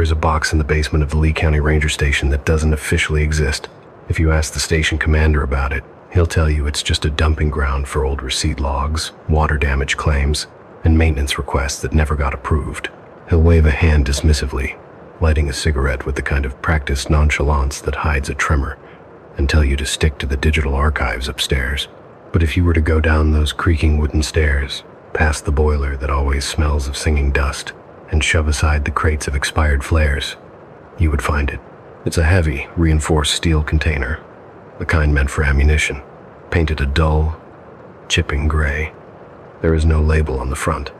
there is a box in the basement of the Lee County Ranger Station that doesn't officially exist. If you ask the station commander about it, he'll tell you it's just a dumping ground for old receipt logs, water damage claims, and maintenance requests that never got approved. He'll wave a hand dismissively, lighting a cigarette with the kind of practiced nonchalance that hides a tremor, and tell you to stick to the digital archives upstairs. But if you were to go down those creaking wooden stairs, past the boiler that always smells of singing dust, and shove aside the crates of expired flares, you would find it. It's a heavy, reinforced steel container, the kind meant for ammunition, painted a dull, chipping gray. There is no label on the front.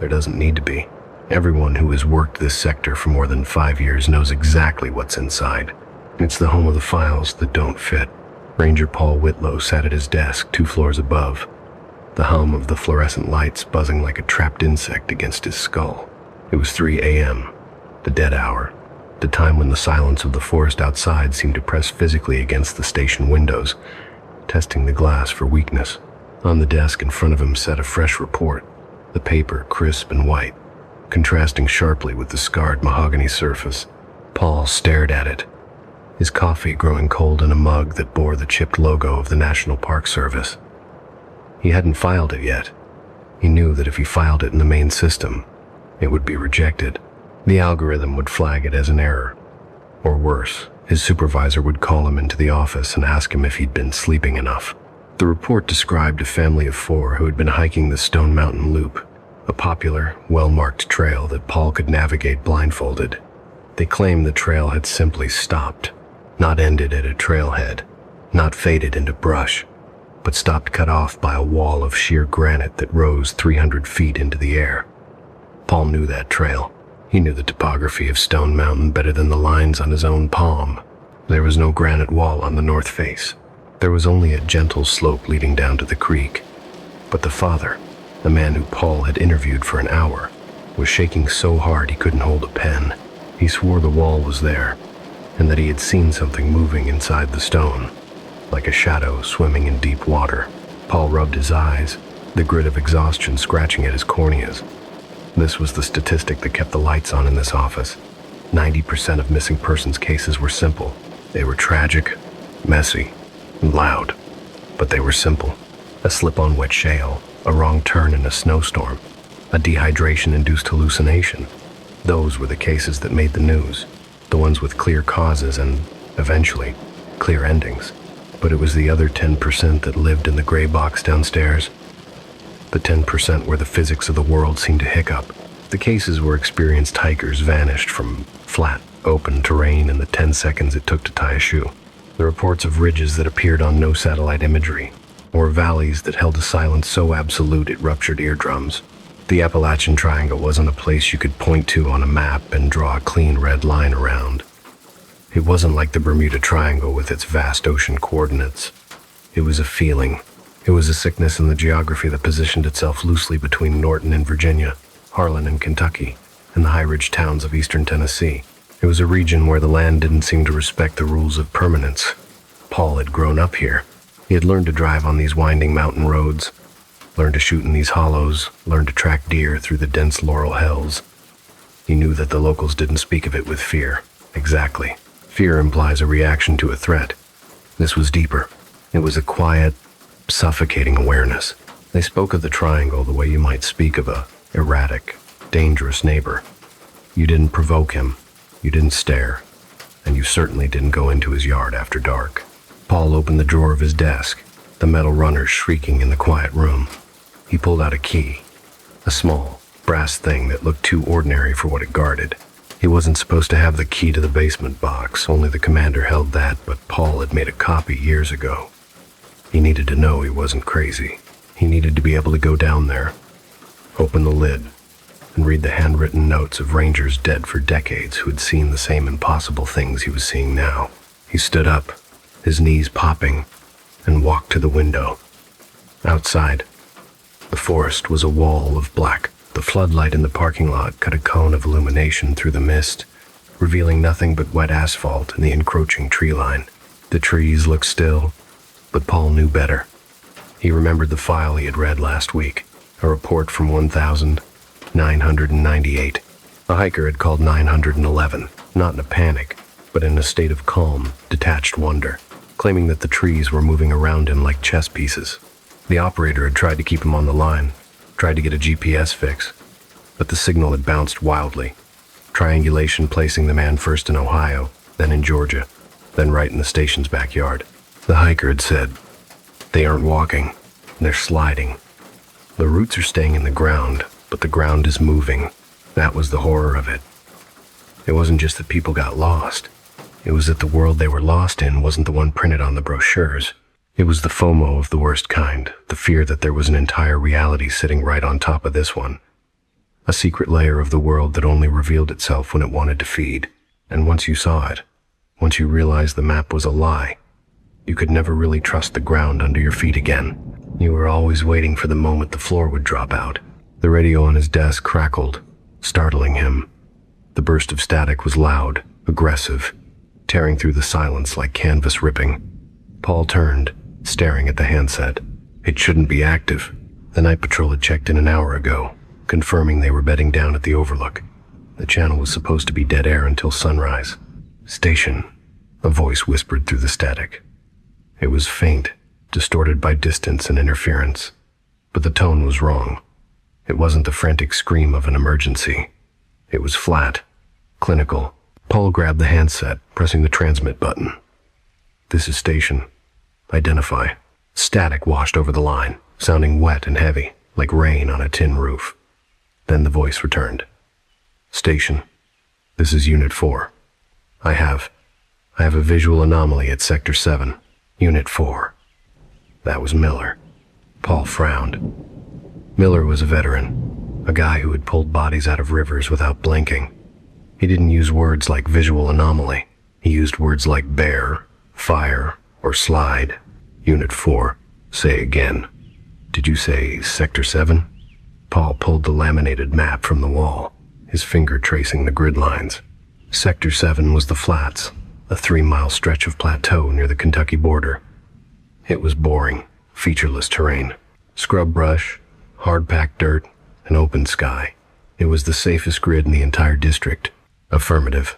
There doesn't need to be. Everyone who has worked this sector for more than 5 years knows exactly what's inside. It's the home of the files that don't fit. Ranger Paul Whitlow sat at his desk 2 floors above, the hum of the fluorescent lights buzzing like a trapped insect against his skull. It was 3 a.m., the dead hour, the time when the silence of the forest outside seemed to press physically against the station windows, testing the glass for weakness. On the desk in front of him sat a fresh report, the paper crisp and white, contrasting sharply with the scarred mahogany surface. Paul stared at it, his coffee growing cold in a mug that bore the chipped logo of the National Park Service. He hadn't filed it yet. He knew that if he filed it in the main system, it would be rejected. The algorithm would flag it as an error. Or worse, his supervisor would call him into the office and ask him if he'd been sleeping enough. The report described a family of 4 who had been hiking the Stone Mountain Loop, a popular, well-marked trail that Paul could navigate blindfolded. They claimed the trail had simply stopped, not ended at a trailhead, not faded into brush, but stopped cut off by a wall of sheer granite that rose 300 feet into the air. Paul knew that trail. He knew the topography of Stone Mountain better than the lines on his own palm. There was no granite wall on the north face. There was only a gentle slope leading down to the creek. But the father, the man who Paul had interviewed for an hour, was shaking so hard he couldn't hold a pen. He swore the wall was there, and that he had seen something moving inside the stone, like a shadow swimming in deep water. Paul rubbed his eyes, the grit of exhaustion scratching at his corneas. This was the statistic that kept the lights on in this office. 90% of missing persons cases were simple. They were tragic, messy, and loud, but they were simple. A slip on wet shale, a wrong turn in a snowstorm, a dehydration-induced hallucination. Those were the cases that made the news, the ones with clear causes and, eventually, clear endings. But it was the other 10% that lived in the gray box downstairs. The 10% where the physics of the world seemed to hiccup. The cases where experienced hikers vanished from flat, open terrain in the 10 seconds it took to tie a shoe. The reports of ridges that appeared on no satellite imagery, or valleys that held a silence so absolute it ruptured eardrums. The Appalachian Triangle wasn't a place you could point to on a map and draw a clean red line around. It wasn't like the Bermuda Triangle with its vast ocean coordinates. It was a feeling. It was a sickness in the geography that positioned itself loosely between Norton in Virginia, Harlan in Kentucky, and the high-ridge towns of eastern Tennessee. It was a region where the land didn't seem to respect the rules of permanence. Paul had grown up here. He had learned to drive on these winding mountain roads, learned to shoot in these hollows, learned to track deer through the dense laurel hills. He knew that the locals didn't speak of it with fear. Exactly. Fear implies a reaction to a threat. This was deeper. It was a quiet, suffocating awareness. They spoke of the triangle the way you might speak of a erratic, dangerous neighbor. You didn't provoke him, you didn't stare, and you certainly didn't go into his yard after dark. Paul opened the drawer of his desk, the metal runners shrieking in the quiet room. He pulled out a key, a small, brass thing that looked too ordinary for what it guarded. He wasn't supposed to have the key to the basement box, only the commander held that, but Paul had made a copy years ago. He needed to know he wasn't crazy. He needed to be able to go down there, open the lid, and read the handwritten notes of rangers dead for decades who had seen the same impossible things he was seeing now. He stood up, his knees popping, and walked to the window. Outside, the forest was a wall of black. The floodlight in the parking lot cut a cone of illumination through the mist, revealing nothing but wet asphalt and the encroaching tree line. The trees looked still, but Paul knew better. He remembered the file he had read last week, a report from 1998. A hiker had called 911, not in a panic, but in a state of calm, detached wonder, claiming that the trees were moving around him like chess pieces. The operator had tried to keep him on the line, tried to get a GPS fix, but the signal had bounced wildly. Triangulation placing the man first in Ohio, then in Georgia, then right in the station's backyard. The hiker had said, "They aren't walking, they're sliding. The roots are staying in the ground, but the ground is moving." That was the horror of it. It wasn't just that people got lost. It was that the world they were lost in wasn't the one printed on the brochures. It was the FOMO of the worst kind, the fear that there was an entire reality sitting right on top of this one. A secret layer of the world that only revealed itself when it wanted to feed. And once you saw it, once you realized the map was a lie, you could never really trust the ground under your feet again. You were always waiting for the moment the floor would drop out. The radio on his desk crackled, startling him. The burst of static was loud, aggressive, tearing through the silence like canvas ripping. Paul turned, staring at the handset. It shouldn't be active. The night patrol had checked in an hour ago, confirming they were bedding down at the overlook. The channel was supposed to be dead air until sunrise. "Station," a voice whispered through the static. It was faint, distorted by distance and interference, but the tone was wrong. It wasn't the frantic scream of an emergency. It was flat, clinical. Paul grabbed the handset, pressing the transmit button. "This is station. Identify." Static washed over the line, sounding wet and heavy, like rain on a tin roof. Then the voice returned. "Station. This is Unit 4. I have a visual anomaly at Sector 7, Unit 4. That was Miller. Paul frowned. Miller was a veteran, a guy who had pulled bodies out of rivers without blinking. He didn't use words like visual anomaly. He used words like bear, fire, or slide. Unit 4. Say again. Did you say Sector 7? Paul pulled the laminated map from the wall, his finger tracing the grid lines. Sector 7 was the flats, a 3-mile stretch of plateau near the Kentucky border. It was boring, featureless terrain. Scrub brush, hard-packed dirt, and open sky. It was the safest grid in the entire district. Affirmative.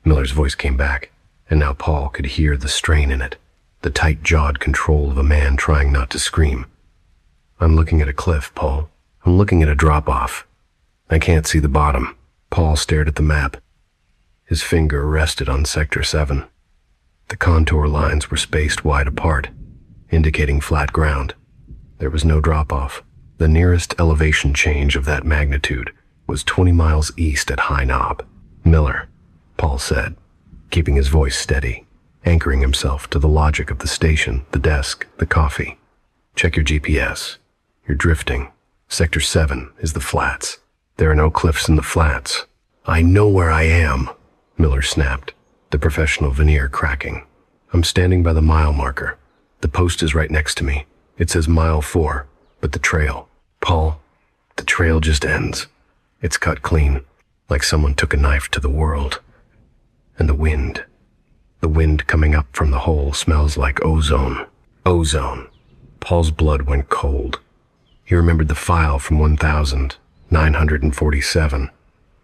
Miller's voice came back, and now Paul could hear the strain in it, the tight-jawed control of a man trying not to scream. "I'm looking at a cliff, Paul. I'm looking at a drop-off. I can't see the bottom." Paul stared at the map. His finger rested on Sector 7. The contour lines were spaced wide apart, indicating flat ground. There was no drop-off. The nearest elevation change of that magnitude was 20 miles east at High Knob. "Miller," Paul said, keeping his voice steady, anchoring himself to the logic of the station, the desk, the coffee. "Check your GPS. You're drifting. Sector 7 is the flats. There are no cliffs in the flats." "I know where I am," Miller snapped, the professional veneer cracking. "I'm standing by the mile marker. The post is right next to me. It says mile 4, but the trail. Paul, the trail just ends. It's cut clean, like someone took a knife to the world. And the wind coming up from the hole smells like ozone." Ozone. Paul's blood went cold. He remembered the file from 1947,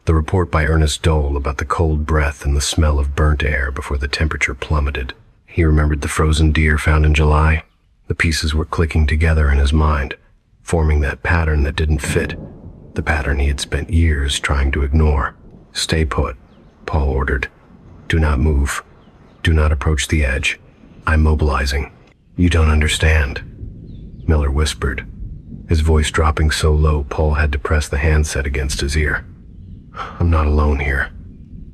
the report by Ernest Dole about the cold breath and the smell of burnt air before the temperature plummeted. He remembered the frozen deer found in July. The pieces were clicking together in his mind, forming that pattern that didn't fit, the pattern he had spent years trying to ignore. "Stay put," Paul ordered. "Do not move. Do not approach the edge. I'm mobilizing." "You don't understand," Miller whispered, his voice dropping so low Paul had to press the handset against his ear. "I'm not alone here.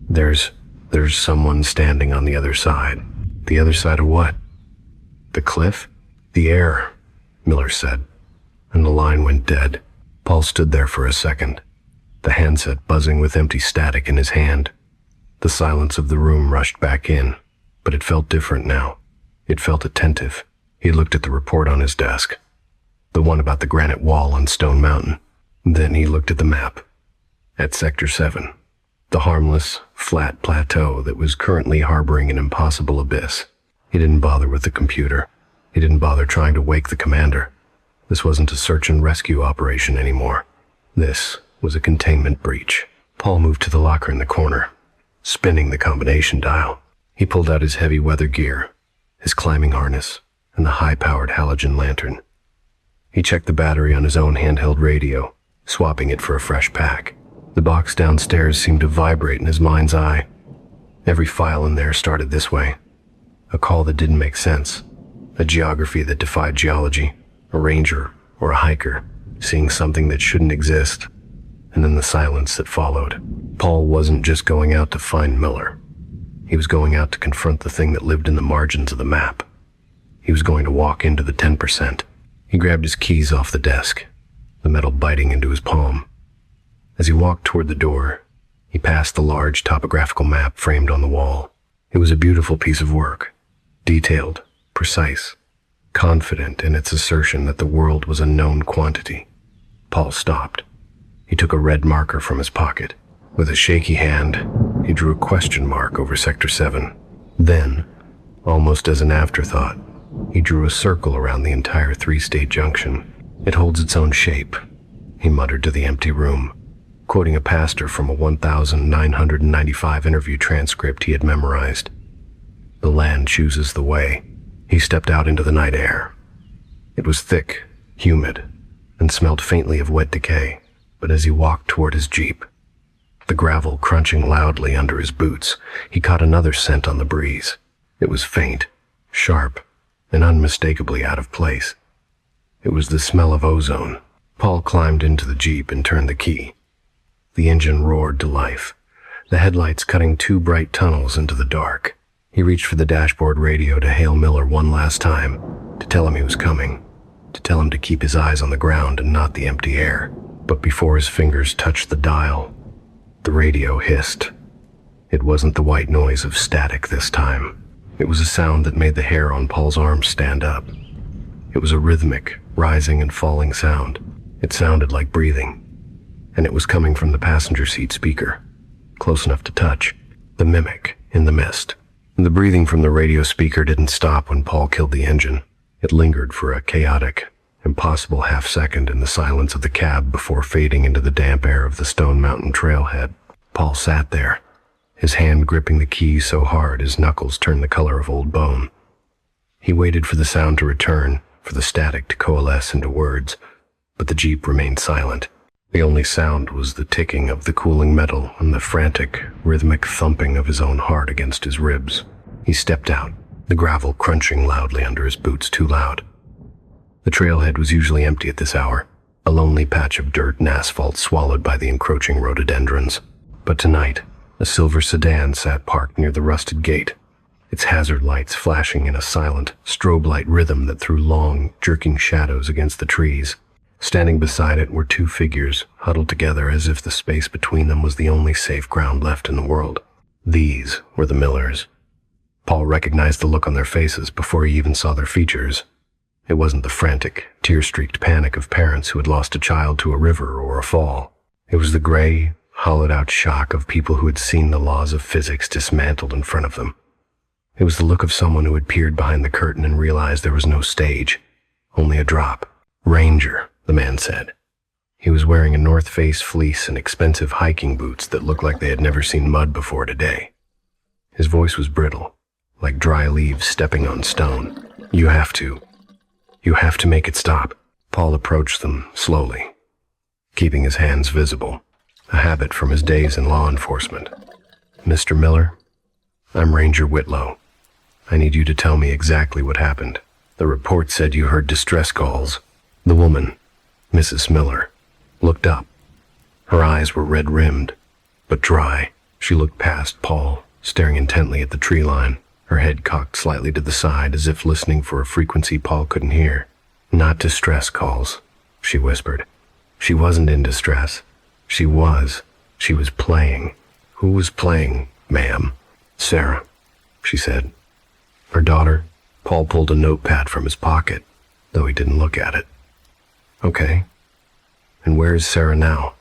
There's someone standing on the other side." "The other side of what?" "The cliff?" "The air," Miller said, and the line went dead. Paul stood there for a second, the handset buzzing with empty static in his hand. The silence of the room rushed back in, but it felt different now. It felt attentive. He looked at the report on his desk, the one about the granite wall on Stone Mountain. Then he looked at the map. At Sector 7, the harmless, flat plateau that was currently harboring an impossible abyss. He didn't bother with the computer. He didn't bother trying to wake the commander. This wasn't a search and rescue operation anymore. This was a containment breach. Paul moved to the locker in the corner, spinning the combination dial. He pulled out his heavy weather gear, his climbing harness, and the high-powered halogen lantern. He checked the battery on his own handheld radio, swapping it for a fresh pack. The box downstairs seemed to vibrate in his mind's eye. Every file in there started this way. A call that didn't make sense. A geography that defied geology. A ranger or a hiker seeing something that shouldn't exist. And then the silence that followed. Paul wasn't just going out to find Miller. He was going out to confront the thing that lived in the margins of the map. He was going to walk into the 10%. He grabbed his keys off the desk, the metal biting into his palm. As he walked toward the door, he passed the large topographical map framed on the wall. It was a beautiful piece of work, detailed, precise, confident in its assertion that the world was a known quantity. Paul stopped. He took a red marker from his pocket. With a shaky hand, he drew a question mark over Sector 7. Then, almost as an afterthought, he drew a circle around the entire three-state junction. It holds its own shape, he muttered to the empty room, quoting a pastor from a 1995 interview transcript he had memorized. The land chooses the way. He stepped out into the night air. It was thick, humid, and smelled faintly of wet decay, but as he walked toward his jeep, the gravel crunching loudly under his boots, he caught another scent on the breeze. It was faint, sharp, and unmistakably out of place. It was the smell of ozone. Paul climbed into the jeep and turned the key. The engine roared to life, the headlights cutting two bright tunnels into the dark. He reached for the dashboard radio to hail Miller one last time, to tell him he was coming, to tell him to keep his eyes on the ground and not the empty air. But before his fingers touched the dial, the radio hissed. It wasn't the white noise of static this time. It was a sound that made the hair on Paul's arms stand up. It was a rhythmic, rising and falling sound. It sounded like breathing. And it was coming from the passenger seat speaker, close enough to touch, the mimic in the mist. The breathing from the radio speaker didn't stop when Paul killed the engine. It lingered for a chaotic, impossible half-second in the silence of the cab before fading into the damp air of the Stone Mountain trailhead. Paul sat there, his hand gripping the key so hard his knuckles turned the color of old bone. He waited for the sound to return, for the static to coalesce into words, but the Jeep remained silent. The only sound was the ticking of the cooling metal and the frantic, rhythmic thumping of his own heart against his ribs. He stepped out, the gravel crunching loudly under his boots too loud. The trailhead was usually empty at this hour, a lonely patch of dirt and asphalt swallowed by the encroaching rhododendrons. But tonight, a silver sedan sat parked near the rusted gate, its hazard lights flashing in a silent, strobe light rhythm that threw long, jerking shadows against the trees. Standing beside it were two figures, huddled together as if the space between them was the only safe ground left in the world. These were the Millers. Paul recognized the look on their faces before he even saw their features. It wasn't the frantic, tear-streaked panic of parents who had lost a child to a river or a fall. It was the gray, hollowed-out shock of people who had seen the laws of physics dismantled in front of them. It was the look of someone who had peered behind the curtain and realized there was no stage, only a drop. "Ranger," the man said. He was wearing a North Face fleece and expensive hiking boots that looked like they had never seen mud before today. His voice was brittle, like dry leaves stepping on stone. You have to make it stop." Paul approached them slowly, keeping his hands visible, a habit from his days in law enforcement. "Mr. Miller, I'm Ranger Whitlow. I need you to tell me exactly what happened. The report said you heard distress calls." The woman, Mrs. Miller, looked up. Her eyes were red-rimmed, but dry. She looked past Paul, staring intently at the tree line, her head cocked slightly to the side as if listening for a frequency Paul couldn't hear. "Not distress calls," she whispered. She wasn't in distress. She was playing. "Who was playing, ma'am?" "Sarah," she said. "Her daughter?" Paul pulled a notepad from his pocket, though he didn't look at it. "Okay. And where is Sarah now?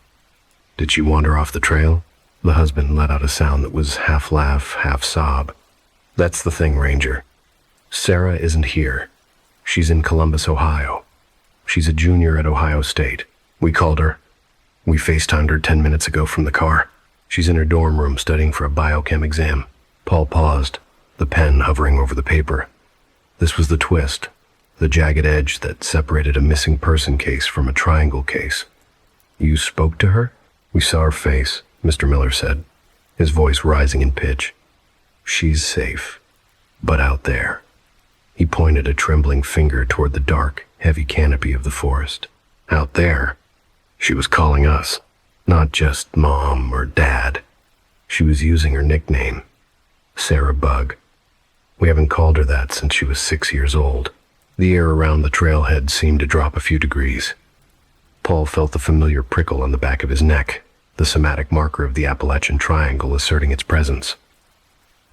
Did she wander off the trail?" The husband let out a sound that was half laugh, half sob. "That's the thing, Ranger. Sarah isn't here. She's in Columbus, Ohio. She's a junior at Ohio State. We called her. We FaceTimed her 10 minutes ago from the car." She's in her dorm room studying for a biochem exam. Paul paused, the pen hovering over the paper. This was the twist, the jagged edge that separated a missing person case from a triangle case. You spoke to her? We saw her face, Mr. Miller said, his voice rising in pitch. She's safe, but out there. He pointed a trembling finger toward the dark, heavy canopy of the forest. Out there. She was calling us, not just Mom or Dad. She was using her nickname, Sarah Bug. We haven't called her that since she was 6 years old. The air around the trailhead seemed to drop a few degrees. Paul felt the familiar prickle on the back of his neck, the somatic marker of the Appalachian Triangle asserting its presence.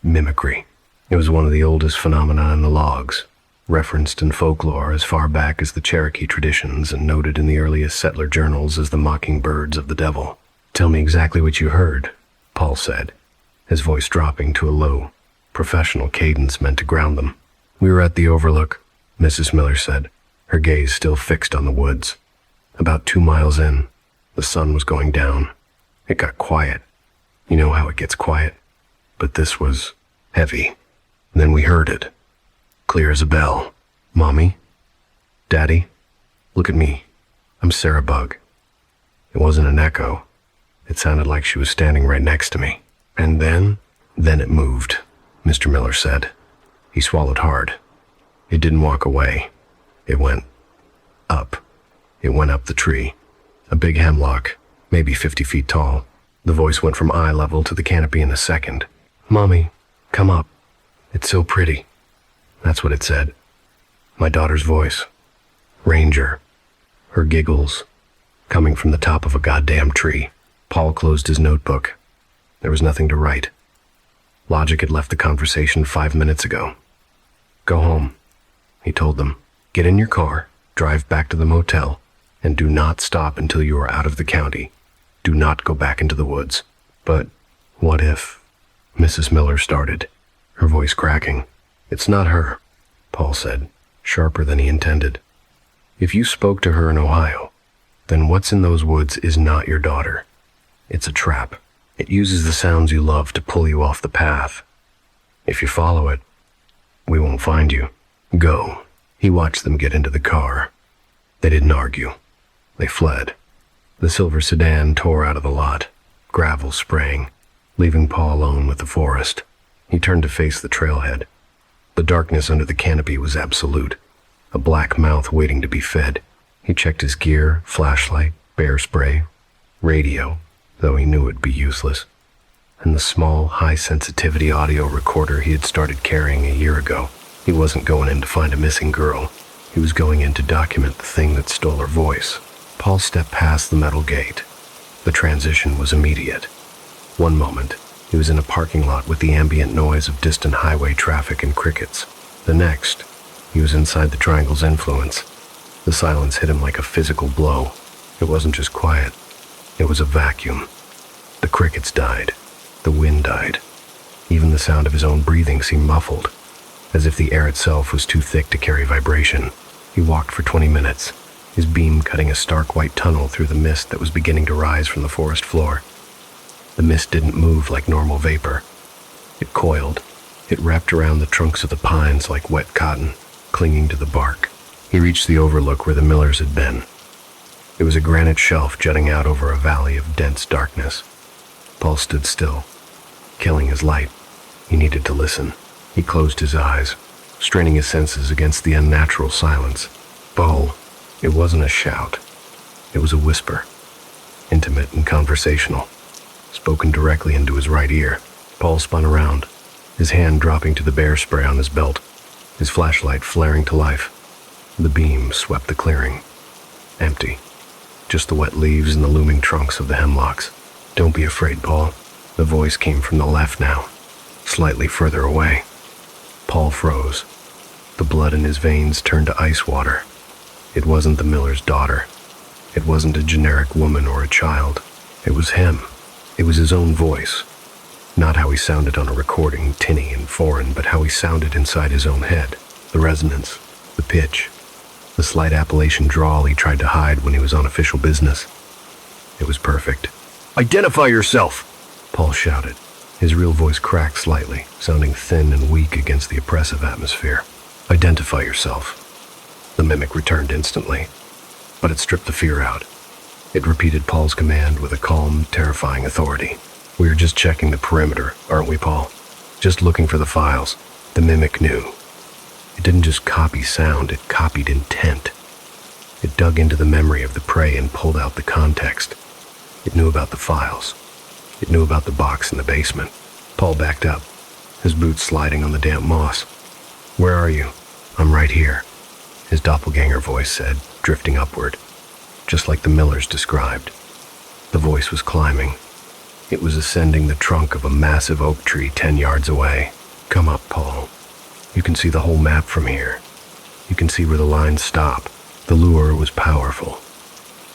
Mimicry. It was one of the oldest phenomena in the logs, referenced in folklore as far back as the Cherokee traditions and noted in the earliest settler journals as the mockingbirds of the devil. Tell me exactly what you heard, Paul said, his voice dropping to a low, professional cadence meant to ground them. We were at the overlook, Mrs. Miller said, her gaze still fixed on the woods. About 2 miles in, the sun was going down. It got quiet. You know how it gets quiet? But this was heavy. Then we heard it. Clear as a bell. Mommy? Daddy? Look at me. I'm Sarah Bug. It wasn't an echo. It sounded like she was standing right next to me. And then it moved, Mr. Miller said. He swallowed hard. It didn't walk away. It went up. It went up the tree. A big hemlock, maybe 50 feet tall. The voice went from eye level to the canopy in a second. Mommy, come up. It's so pretty. That's what it said. My daughter's voice. Ranger. Her giggles. Coming from the top of a goddamn tree. Paul closed his notebook. There was nothing to write. Logic had left the conversation 5 minutes ago. Go home, he told them. Get in your car, drive back to the motel, and do not stop until you are out of the county. Do not go back into the woods. But what if? Mrs. Miller started, her voice cracking. It's not her, Paul said, sharper than he intended. If you spoke to her in Ohio, then what's in those woods is not your daughter. It's a trap. It uses the sounds you love to pull you off the path. If you follow it, we won't find you. Go. He watched them get into the car. They didn't argue. They fled. The silver sedan tore out of the lot, gravel spraying, leaving Paul alone with the forest. He turned to face the trailhead. The darkness under the canopy was absolute, a black mouth waiting to be fed. He checked his gear, flashlight, bear spray, radio, though he knew it'd be useless, and the small, high-sensitivity audio recorder he had started carrying a year ago. He wasn't going in to find a missing girl. He was going in to document the thing that stole her voice. Paul stepped past the metal gate. The transition was immediate. One moment, he was in a parking lot with the ambient noise of distant highway traffic and crickets. The next, he was inside the triangle's influence. The silence hit him like a physical blow. It wasn't just quiet. It was a vacuum. The crickets died. The wind died. Even the sound of his own breathing seemed muffled, as if the air itself was too thick to carry vibration. He walked for 20 minutes, his beam cutting a stark white tunnel through the mist that was beginning to rise from the forest floor. The mist didn't move like normal vapor. It coiled. It wrapped around the trunks of the pines like wet cotton, clinging to the bark. He reached the overlook where the Millers had been. It was a granite shelf jutting out over a valley of dense darkness. Paul stood still, killing his light. He needed to listen. He closed his eyes, straining his senses against the unnatural silence. Paul, it wasn't a shout. It was a whisper, intimate and conversational, spoken directly into his right ear. Paul spun around, his hand dropping to the bear spray on his belt, his flashlight flaring to life. The beam swept the clearing. Empty. Just the wet leaves and the looming trunks of the hemlocks. Don't be afraid, Paul. The voice came from the left now, slightly further away. Paul froze. The blood in his veins turned to ice water. It wasn't the Miller's daughter. It wasn't a generic woman or a child. It was him. It was his own voice. Not how he sounded on a recording, tinny and foreign, but how he sounded inside his own head. The resonance, the pitch, the slight Appalachian drawl he tried to hide when he was on official business. It was perfect. Identify yourself, Paul shouted. His real voice cracked slightly, sounding thin and weak against the oppressive atmosphere. "Identify yourself." The mimic returned instantly, but it stripped the fear out. It repeated Paul's command with a calm, terrifying authority. "We are just checking the perimeter, aren't we, Paul? Just looking for the files." The mimic knew. It didn't just copy sound, it copied intent. It dug into the memory of the prey and pulled out the context. It knew about the files. It knew about the box in the basement. Paul backed up, his boots sliding on the damp moss. "Where are you?" "I'm right here," his doppelganger voice said, drifting upward, just like the Millers described. The voice was climbing. It was ascending the trunk of a massive oak tree 10 yards away. "Come up, Paul. You can see the whole map from here. You can see where the lines stop." The lure was powerful.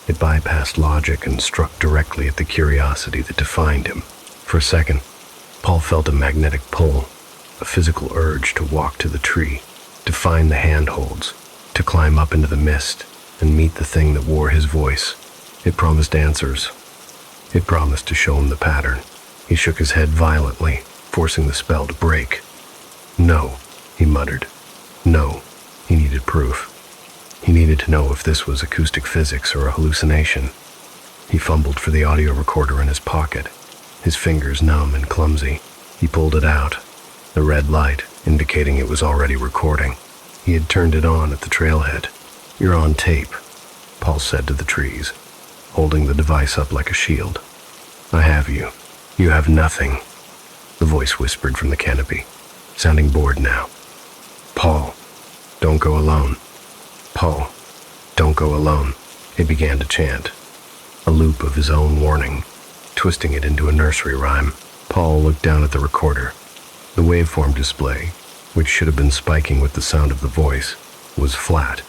It bypassed logic and struck directly at the curiosity that defined him. For a second, Paul felt a magnetic pull, a physical urge to walk to the tree, to find the handholds, to climb up into the mist and meet the thing that wore his voice. It promised answers. It promised to show him the pattern. He shook his head violently, forcing the spell to break. "No," he muttered. "No." He needed proof. He needed to know if this was acoustic physics or a hallucination. He fumbled for the audio recorder in his pocket, his fingers numb and clumsy. He pulled it out, the red light indicating it was already recording. He had turned it on at the trailhead. "You're on tape," Paul said to the trees, holding the device up like a shield. "I have you. You have nothing," the voice whispered from the canopy, sounding bored now. "Paul, don't go alone. Paul, don't go alone," it began to chant, a loop of his own warning, twisting it into a nursery rhyme. Paul looked down at the recorder. The waveform display, which should have been spiking with the sound of the voice, was flat,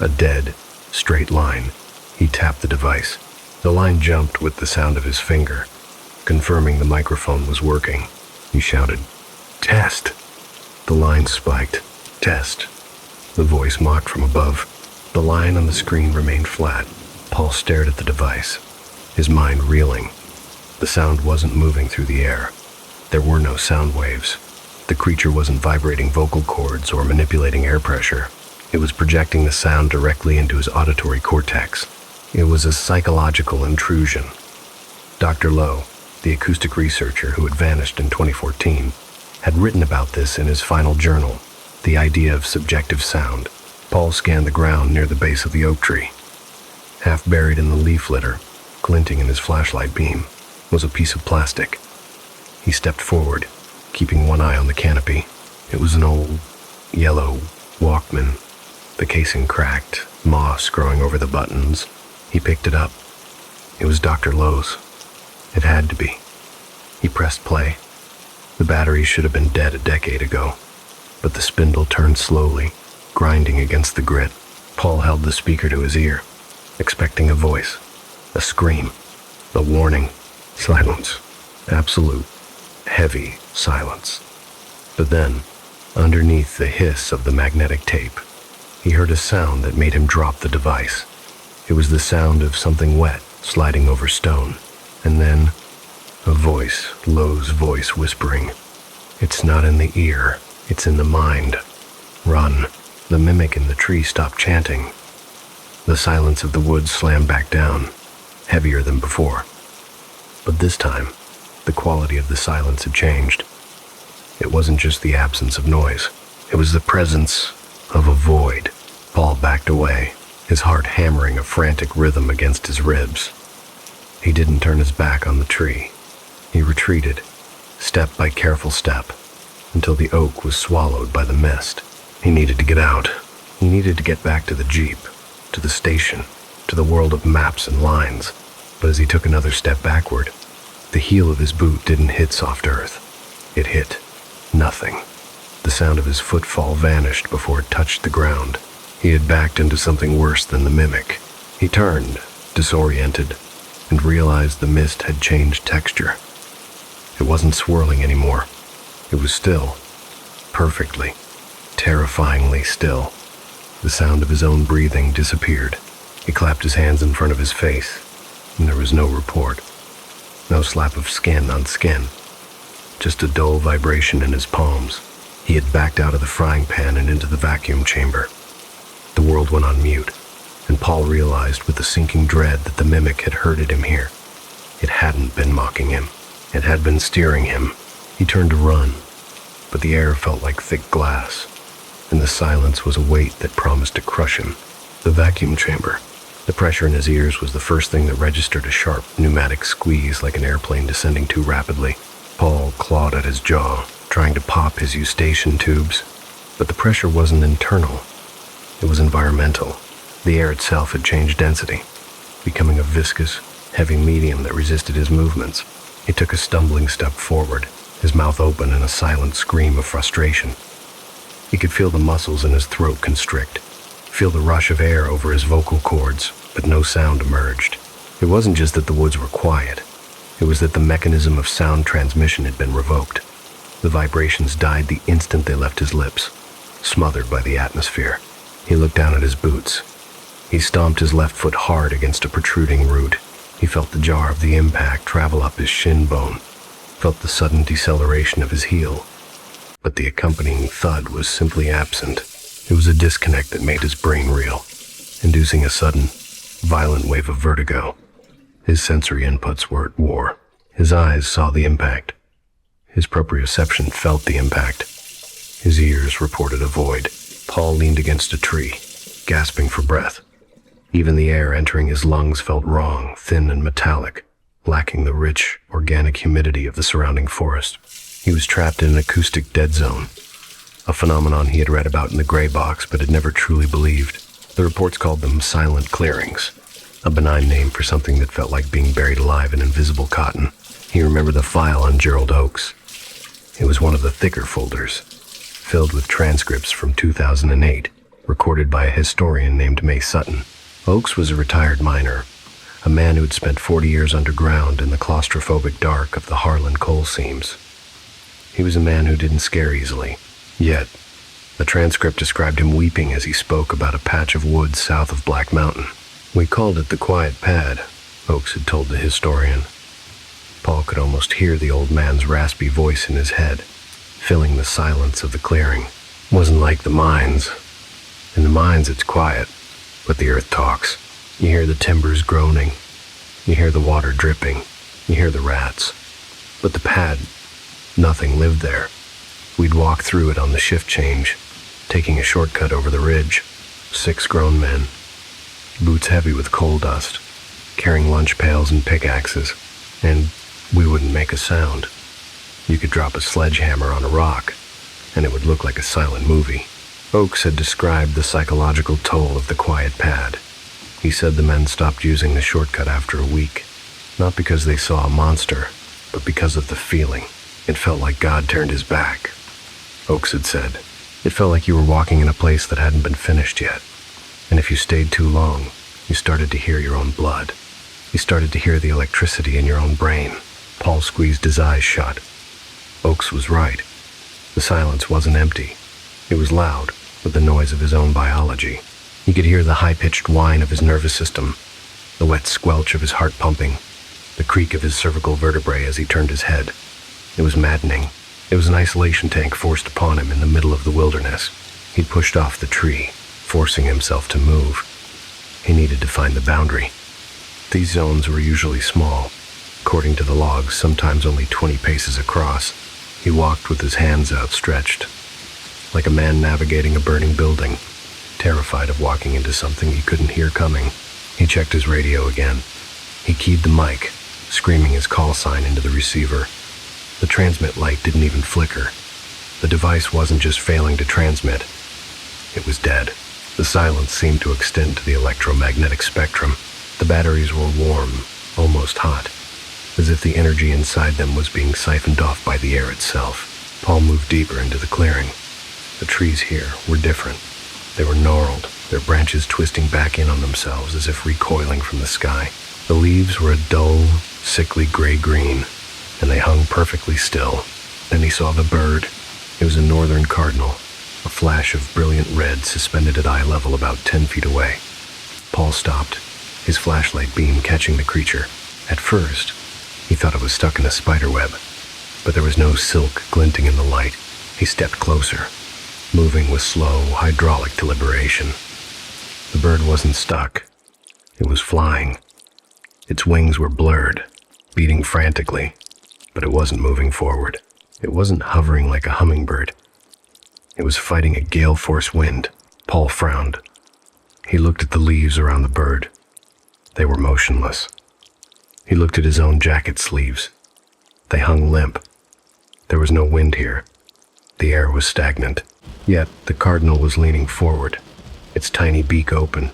a dead, straight line. He tapped the device. The line jumped with the sound of his finger, confirming the microphone was working. He shouted, "Test!" The line spiked. "Test!" The voice mocked from above. The line on the screen remained flat. Paul stared at the device, his mind reeling. The sound wasn't moving through the air. There were no sound waves. The creature wasn't vibrating vocal cords or manipulating air pressure. It was projecting the sound directly into his auditory cortex. It was a psychological intrusion. Dr. Lowe, the acoustic researcher who had vanished in 2014, had written about this in his final journal, The Idea of Subjective Sound. Paul scanned the ground near the base of the oak tree. Half buried in the leaf litter, glinting in his flashlight beam, was a piece of plastic. He stepped forward, keeping one eye on the canopy. It was an old, yellow Walkman, the casing cracked, moss growing over the buttons. He picked it up. It was Dr. Lowe's. It had to be. He pressed play. The battery should have been dead a decade ago, but the spindle turned slowly, grinding against the grit. Paul held the speaker to his ear, expecting a voice, a scream, a warning. Silence. Absolute, heavy silence. But then, underneath the hiss of the magnetic tape, he heard a sound that made him drop the device. It was the sound of something wet sliding over stone, and then a voice, Lowe's voice, whispering, "It's not in the ear, it's in the mind. Run." The mimic in the tree stopped chanting. The silence of the woods slammed back down, heavier than before. But this time, the quality of the silence had changed. It wasn't just the absence of noise. It was the presence of a void. Paul backed away, his heart hammering a frantic rhythm against his ribs. He didn't turn his back on the tree. He retreated, step by careful step, until the oak was swallowed by the mist. He needed to get out. He needed to get back to the jeep, to the station, to the world of maps and lines. But as he took another step backward, the heel of his boot didn't hit soft earth. It hit nothing. The sound of his footfall vanished before it touched the ground. He had backed into something worse than the mimic. He turned, disoriented, and realized the mist had changed texture. It wasn't swirling anymore. It was still, perfectly, terrifyingly still. The sound of his own breathing disappeared. He clapped his hands in front of his face, and there was no report. No slap of skin on skin, just a dull vibration in his palms. He had backed out of the frying pan and into the vacuum chamber. The world went on mute, and Paul realized with a sinking dread that the mimic had herded him here. It hadn't been mocking him. It had been steering him. He turned to run, but the air felt like thick glass, and the silence was a weight that promised to crush him. The vacuum chamber. The pressure in his ears was the first thing that registered a sharp pneumatic squeeze like an airplane descending too rapidly. Paul clawed at his jaw, trying to pop his eustachian tubes, but the pressure wasn't internal. It was environmental. The air itself had changed density, becoming a viscous, heavy medium that resisted his movements. He took a stumbling step forward, his mouth open in a silent scream of frustration. He could feel the muscles in his throat constrict, feel the rush of air over his vocal cords, but no sound emerged. It wasn't just that the woods were quiet. It was that the mechanism of sound transmission had been revoked. The vibrations died the instant they left his lips, smothered by the atmosphere. He looked down at his boots. He stomped his left foot hard against a protruding root. He felt the jar of the impact travel up his shin bone, felt the sudden deceleration of his heel. But the accompanying thud was simply absent. It was a disconnect that made his brain reel, inducing a sudden, violent wave of vertigo. His sensory inputs were at war. His eyes saw the impact. His proprioception felt the impact. His ears reported a void. Paul leaned against a tree, gasping for breath. Even the air entering his lungs felt wrong, thin and metallic, lacking the rich, organic humidity of the surrounding forest. He was trapped in an acoustic dead zone, a phenomenon he had read about in the gray box but had never truly believed. The reports called them silent clearings, a benign name for something that felt like being buried alive in invisible cotton. He remembered the file on Gerald Oakes. It was one of the thicker folders, filled with transcripts from 2008, recorded by a historian named May Sutton. Oakes was a retired miner, a man who had spent 40 years underground in the claustrophobic dark of the Harlan coal seams. He was a man who didn't scare easily. Yet, the transcript described him weeping as he spoke about a patch of woods south of Black Mountain. "We called it the Quiet Pad," Oakes had told the historian. Paul could almost hear the old man's raspy voice in his head, filling the silence of the clearing. It wasn't like the mines. In the mines it's quiet, but the earth talks. You hear the timbers groaning. You hear the water dripping. You hear the rats. But the pad, nothing lived there. We'd walk through it on the shift change, taking a shortcut over the ridge. 6 grown men, boots heavy with coal dust, carrying lunch pails and pickaxes, and we wouldn't make a sound. You could drop a sledgehammer on a rock, and it would look like a silent movie. Oakes had described the psychological toll of the quiet pad. He said the men stopped using the shortcut after a week, not because they saw a monster, but because of the feeling. It felt like God turned his back. Oakes had said, it felt like you were walking in a place that hadn't been finished yet. And if you stayed too long, you started to hear your own blood. You started to hear the electricity in your own brain. Paul squeezed his eyes shut. Oakes was right. The silence wasn't empty. It was loud, with the noise of his own biology. He could hear the high-pitched whine of his nervous system, the wet squelch of his heart pumping, the creak of his cervical vertebrae as he turned his head. It was maddening. It was an isolation tank forced upon him in the middle of the wilderness. He pushed off the tree, forcing himself to move. He needed to find the boundary. These zones were usually small, according to the logs, sometimes only 20 paces across. He walked with his hands outstretched, like a man navigating a burning building, terrified of walking into something he couldn't hear coming. He checked his radio again. He keyed the mic, screaming his call sign into the receiver. The transmit light didn't even flicker. The device wasn't just failing to transmit. It was dead. The silence seemed to extend to the electromagnetic spectrum. The batteries were warm, almost hot, as if the energy inside them was being siphoned off by the air itself. Paul moved deeper into the clearing. The trees here were different. They were gnarled, their branches twisting back in on themselves as if recoiling from the sky. The leaves were a dull, sickly gray-green, and they hung perfectly still. Then he saw the bird. It was a northern cardinal, a flash of brilliant red suspended at eye level about 10 feet away. Paul stopped, his flashlight beam catching the creature. At first, He thought it was stuck in a spider web, but there was no silk glinting in the light. He stepped closer, moving with slow, hydraulic deliberation. The bird wasn't stuck. It was flying. Its wings were blurred, beating frantically, but it wasn't moving forward. It wasn't hovering like a hummingbird. It was fighting a gale-force wind. Paul frowned. He looked at the leaves around the bird. They were motionless. He looked at his own jacket sleeves. They hung limp. There was no wind here. The air was stagnant. Yet the cardinal was leaning forward, its tiny beak open,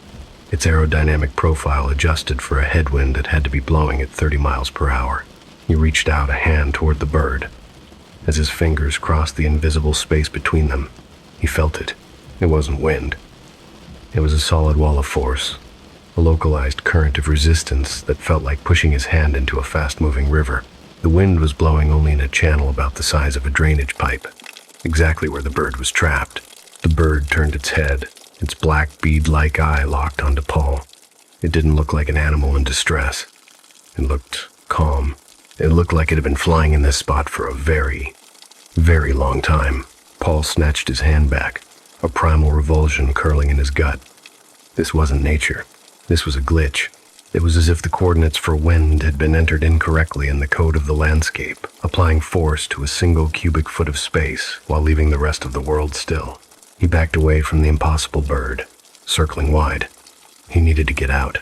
its aerodynamic profile adjusted for a headwind that had to be blowing at 30 miles per hour. He reached out a hand toward the bird. As his fingers crossed the invisible space between them, he felt it. It wasn't wind. It was a solid wall of force, a localized current of resistance that felt like pushing his hand into a fast-moving river. The wind was blowing only in a channel about the size of a drainage pipe, exactly where the bird was trapped. The bird turned its head, its black bead-like eye locked onto Paul. It didn't look like an animal in distress. It looked calm. It looked like it had been flying in this spot for a very, very long time. Paul snatched his hand back, a primal revulsion curling in his gut. This wasn't nature. This was a glitch. It was as if the coordinates for wind had been entered incorrectly in the code of the landscape, applying force to a single cubic foot of space while leaving the rest of the world still. He backed away from the impossible bird, circling wide. He needed to get out.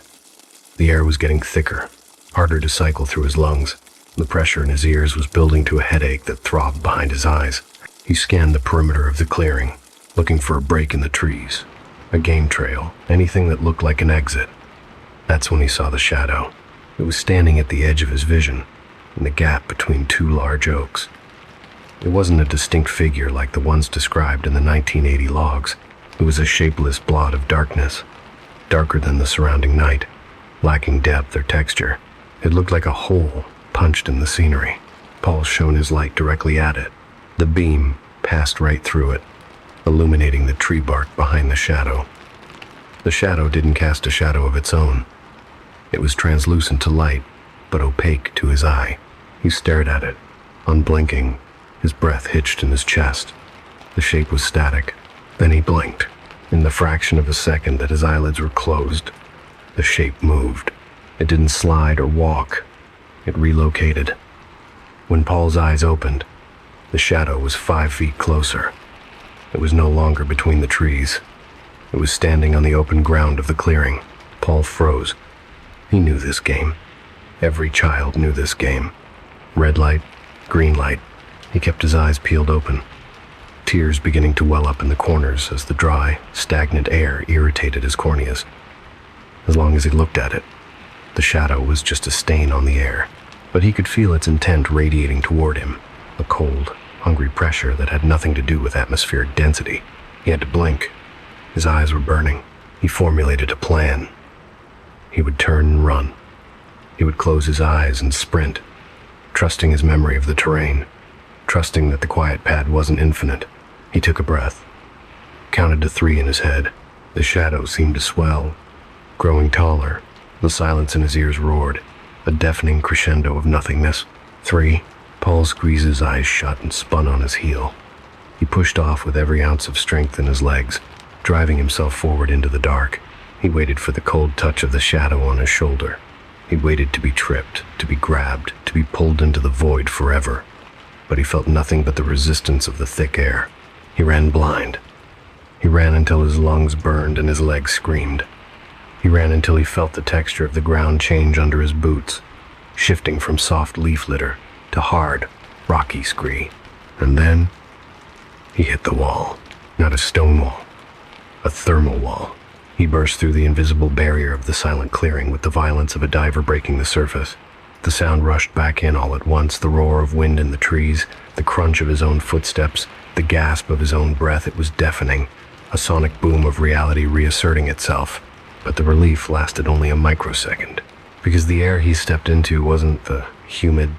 The air was getting thicker, harder to cycle through his lungs. The pressure in his ears was building to a headache that throbbed behind his eyes. He scanned the perimeter of the clearing, looking for a break in the trees, a game trail, anything that looked like an exit. That's when he saw the shadow. It was standing at the edge of his vision, in the gap between two large oaks. It wasn't a distinct figure like the ones described in the 1980 logs. It was a shapeless blot of darkness, darker than the surrounding night, lacking depth or texture. It looked like a hole punched in the scenery. Paul shone his light directly at it. The beam passed right through it, illuminating the tree bark behind the shadow. The shadow didn't cast a shadow of its own. It was translucent to light, but opaque to his eye. He stared at it, unblinking, his breath hitched in his chest. The shape was static. Then he blinked. In the fraction of a second that his eyelids were closed, the shape moved. It didn't slide or walk. It relocated. When Paul's eyes opened, the shadow was 5 feet closer. It was no longer between the trees. It was standing on the open ground of the clearing. Paul froze. He knew this game. Every child knew this game. Red light, green light. He kept his eyes peeled open, tears beginning to well up in the corners as the dry, stagnant air irritated his corneas. As long as he looked at it, the shadow was just a stain on the air, but he could feel its intent radiating toward him, a cold, hungry pressure that had nothing to do with atmospheric density. He had to blink. His eyes were burning. He formulated a plan. He would turn and run. He would close his eyes and sprint, trusting his memory of the terrain, trusting that the quiet pad wasn't infinite. He took a breath, counted to 3 in his head. The shadow seemed to swell, growing taller. The silence in his ears roared, a deafening crescendo of nothingness. 3. Paul squeezed his eyes shut and spun on his heel. He pushed off with every ounce of strength in his legs, driving himself forward into the dark. He waited for the cold touch of the shadow on his shoulder. He waited to be tripped, to be grabbed, to be pulled into the void forever. But he felt nothing but the resistance of the thick air. He ran blind. He ran until his lungs burned and his legs screamed. He ran until he felt the texture of the ground change under his boots, shifting from soft leaf litter to hard, rocky scree. And then he hit the wall. Not a stone wall, a thermal wall. He burst through the invisible barrier of the silent clearing with the violence of a diver breaking the surface. The sound rushed back in all at once, the roar of wind in the trees, the crunch of his own footsteps, the gasp of his own breath. It was deafening, a sonic boom of reality reasserting itself. But the relief lasted only a microsecond, because the air he stepped into wasn't the humid,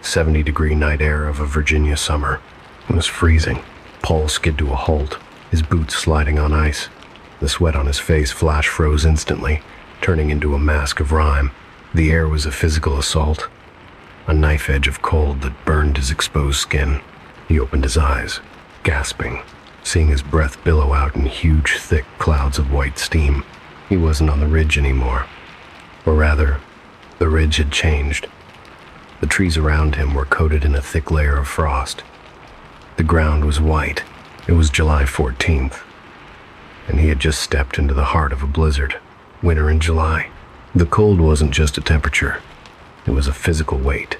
70-degree night air of a Virginia summer. It was freezing. Paul skid to a halt, his boots sliding on ice. The sweat on his face flash froze instantly, turning into a mask of rime. The air was a physical assault, a knife edge of cold that burned his exposed skin. He opened his eyes, gasping, seeing his breath billow out in huge, thick clouds of white steam. He wasn't on the ridge anymore. Or rather, the ridge had changed. The trees around him were coated in a thick layer of frost. The ground was white. It was July 14th, and he had just stepped into the heart of a blizzard. Winter in July. The cold wasn't just a temperature. It was a physical weight.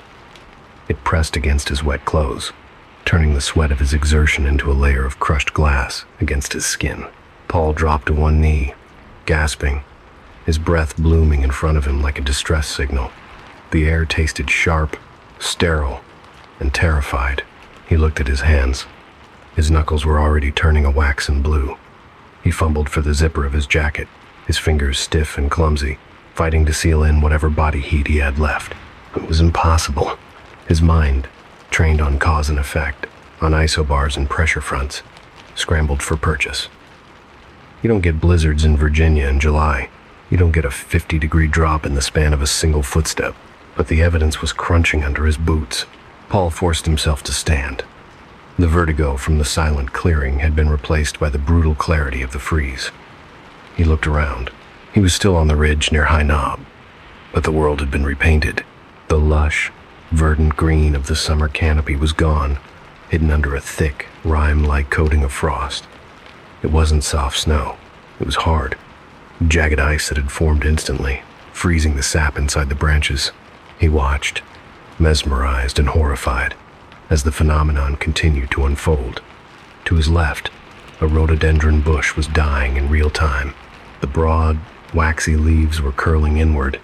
It pressed against his wet clothes, turning the sweat of his exertion into a layer of crushed glass against his skin. Paul dropped to one knee, gasping, his breath blooming in front of him like a distress signal. The air tasted sharp, sterile, and terrified. He looked at his hands. His knuckles were already turning a waxen blue. He fumbled for the zipper of his jacket, his fingers stiff and clumsy, fighting to seal in whatever body heat he had left. It was impossible. His mind, trained on cause and effect, on isobars and pressure fronts, scrambled for purchase. You don't get blizzards in Virginia in July. You don't get a 50-degree drop in the span of a single footstep. But the evidence was crunching under his boots. Paul forced himself to stand. The vertigo from the silent clearing had been replaced by the brutal clarity of the freeze. He looked around. He was still on the ridge near High Knob, but the world had been repainted. The lush, verdant green of the summer canopy was gone, hidden under a thick, rime-like coating of frost. It wasn't soft snow. It was hard, jagged ice that had formed instantly, freezing the sap inside the branches. He watched, mesmerized and horrified, as the phenomenon continued to unfold. To his left, a rhododendron bush was dying in real time. The broad, waxy leaves were curling inward,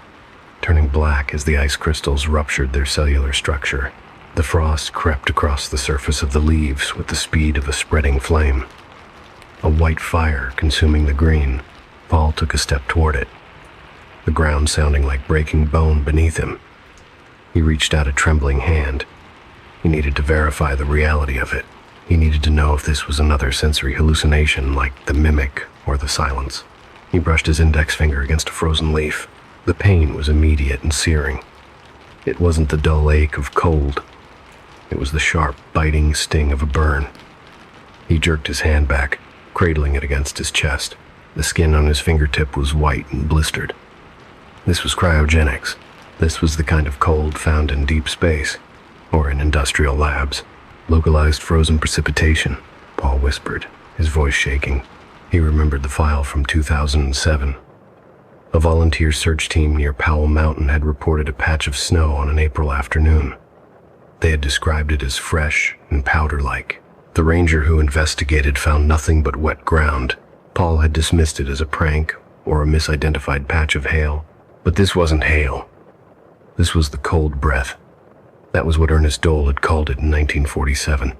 turning black as the ice crystals ruptured their cellular structure. The frost crept across the surface of the leaves with the speed of a spreading flame. A white fire consuming the green. Paul took a step toward it, the ground sounding like breaking bone beneath him. He reached out a trembling hand. He needed to verify the reality of it. He needed to know if this was another sensory hallucination like the mimic or the silence. He brushed his index finger against a frozen leaf. The pain was immediate and searing. It wasn't the dull ache of cold. It was the sharp, biting sting of a burn. He jerked his hand back, cradling it against his chest. The skin on his fingertip was white and blistered. This was cryogenics. This was the kind of cold found in deep space, or in industrial labs. Localized frozen precipitation, Paul whispered, his voice shaking. He remembered the file from 2007. A volunteer search team near Powell Mountain had reported a patch of snow on an April afternoon. They had described it as fresh and powder-like. The ranger who investigated found nothing but wet ground. Paul had dismissed it as a prank or a misidentified patch of hail. But this wasn't hail. This was the cold breath. That was what Ernest Dole had called it in 1947.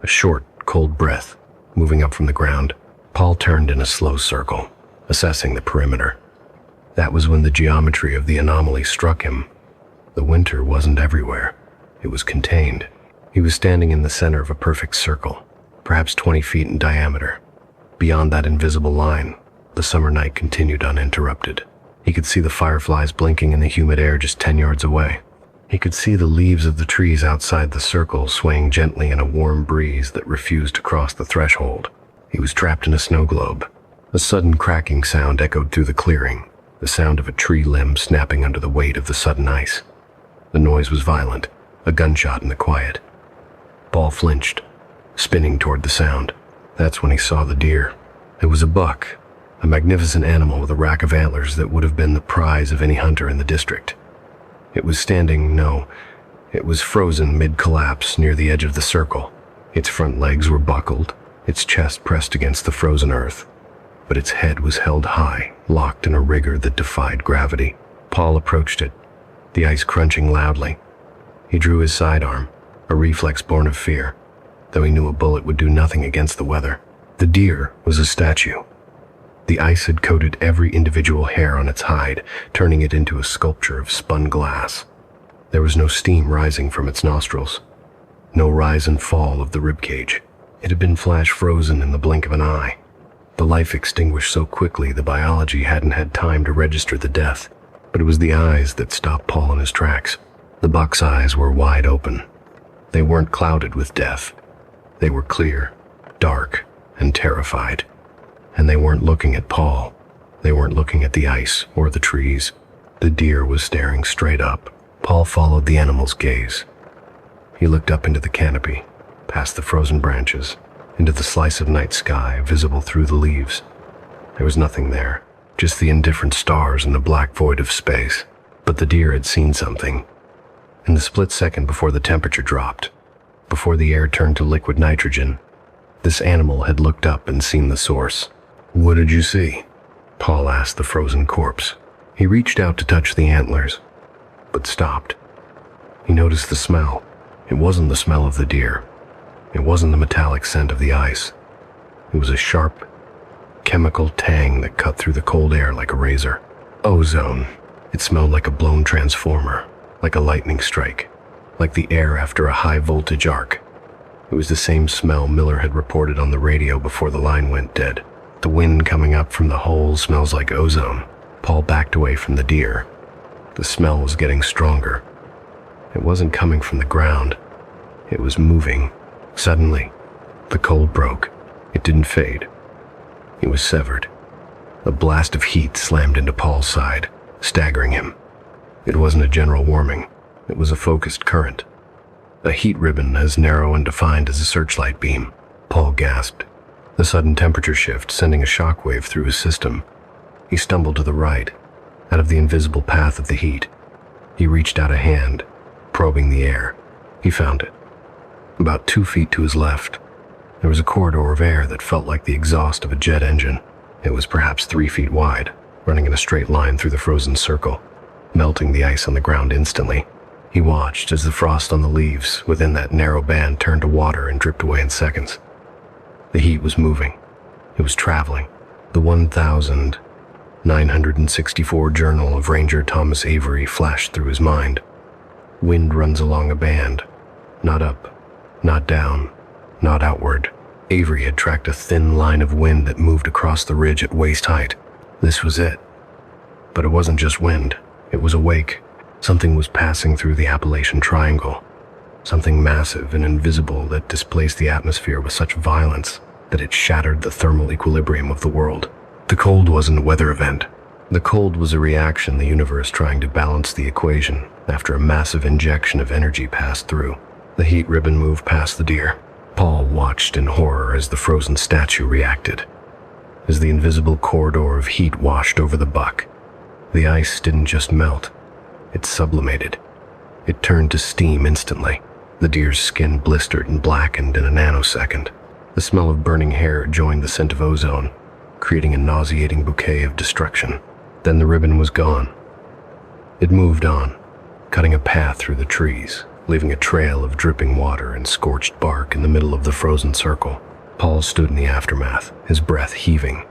A short, cold breath, moving up from the ground. Paul turned in a slow circle, assessing the perimeter. That was when the geometry of the anomaly struck him. The winter wasn't everywhere. It was contained. He was standing in the center of a perfect circle, perhaps 20 feet in diameter. Beyond that invisible line, the summer night continued uninterrupted. He could see the fireflies blinking in the humid air just 10 yards away. He could see the leaves of the trees outside the circle swaying gently in a warm breeze that refused to cross the threshold. He was trapped in a snow globe. A sudden cracking sound echoed through the clearing, the sound of a tree limb snapping under the weight of the sudden ice. The noise was violent, a gunshot in the quiet. Paul flinched, spinning toward the sound. That's when he saw the deer. It was a buck, a magnificent animal with a rack of antlers that would have been the prize of any hunter in the district. It was it was frozen mid-collapse near the edge of the circle. Its front legs were buckled, its chest pressed against the frozen earth, but its head was held high, locked in a rigor that defied gravity. Paul approached it, the ice crunching loudly. He drew his sidearm, a reflex born of fear, though he knew a bullet would do nothing against the weather. The deer was a statue. The ice had coated every individual hair on its hide, turning it into a sculpture of spun glass. There was no steam rising from its nostrils, no rise and fall of the ribcage. It had been flash frozen in the blink of an eye. The life extinguished so quickly the biology hadn't had time to register the death, but it was the eyes that stopped Paul in his tracks. The buck's eyes were wide open. They weren't clouded with death. They were clear, dark, and terrified. And they weren't looking at Paul. They weren't looking at the ice or the trees. The deer was staring straight up. Paul followed the animal's gaze. He looked up into the canopy, past the frozen branches, into the slice of night sky visible through the leaves. There was nothing there, just the indifferent stars and the black void of space. But the deer had seen something. In the split second before the temperature dropped, before the air turned to liquid nitrogen, this animal had looked up and seen the source. "What did you see?" Paul asked the frozen corpse. He reached out to touch the antlers, but stopped. He noticed the smell. It wasn't the smell of the deer. It wasn't the metallic scent of the ice. It was a sharp, chemical tang that cut through the cold air like a razor. Ozone. It smelled like a blown transformer, like a lightning strike, like the air after a high-voltage arc. It was the same smell Miller had reported on the radio before the line went dead. The wind coming up from the hole smells like ozone. Paul backed away from the deer. The smell was getting stronger. It wasn't coming from the ground. It was moving. Suddenly, the cold broke. It didn't fade. It was severed. A blast of heat slammed into Paul's side, staggering him. It wasn't a general warming. It was a focused current. A heat ribbon as narrow and defined as a searchlight beam. Paul gasped. The sudden temperature shift sending a shockwave through his system. He stumbled to the right, out of the invisible path of the heat. He reached out a hand, probing the air. He found it. About 2 feet to his left, there was a corridor of air that felt like the exhaust of a jet engine. It was perhaps 3 feet wide, running in a straight line through the frozen circle, melting the ice on the ground instantly. He watched as the frost on the leaves within that narrow band turned to water and dripped away in seconds. The heat was moving. It was traveling. The 1964 journal of Ranger Thomas Avery flashed through his mind. Wind runs along a band, not up, not down, not outward. Avery had tracked a thin line of wind that moved across the ridge at waist height. This was it. But it wasn't just wind. It was a wake. Something was passing through the Appalachian Triangle. Something massive and invisible that displaced the atmosphere with such violence that it shattered the thermal equilibrium of the world. The cold wasn't a weather event. The cold was a reaction, the universe trying to balance the equation after a massive injection of energy passed through. The heat ribbon moved past the deer. Paul watched in horror as the frozen statue reacted. As the invisible corridor of heat washed over the buck, the ice didn't just melt, it sublimated. It turned to steam instantly. The deer's skin blistered and blackened in a nanosecond. The smell of burning hair joined the scent of ozone, creating a nauseating bouquet of destruction. Then the ribbon was gone. It moved on, cutting a path through the trees, leaving a trail of dripping water and scorched bark in the middle of the frozen circle. Paul stood in the aftermath, his breath heaving.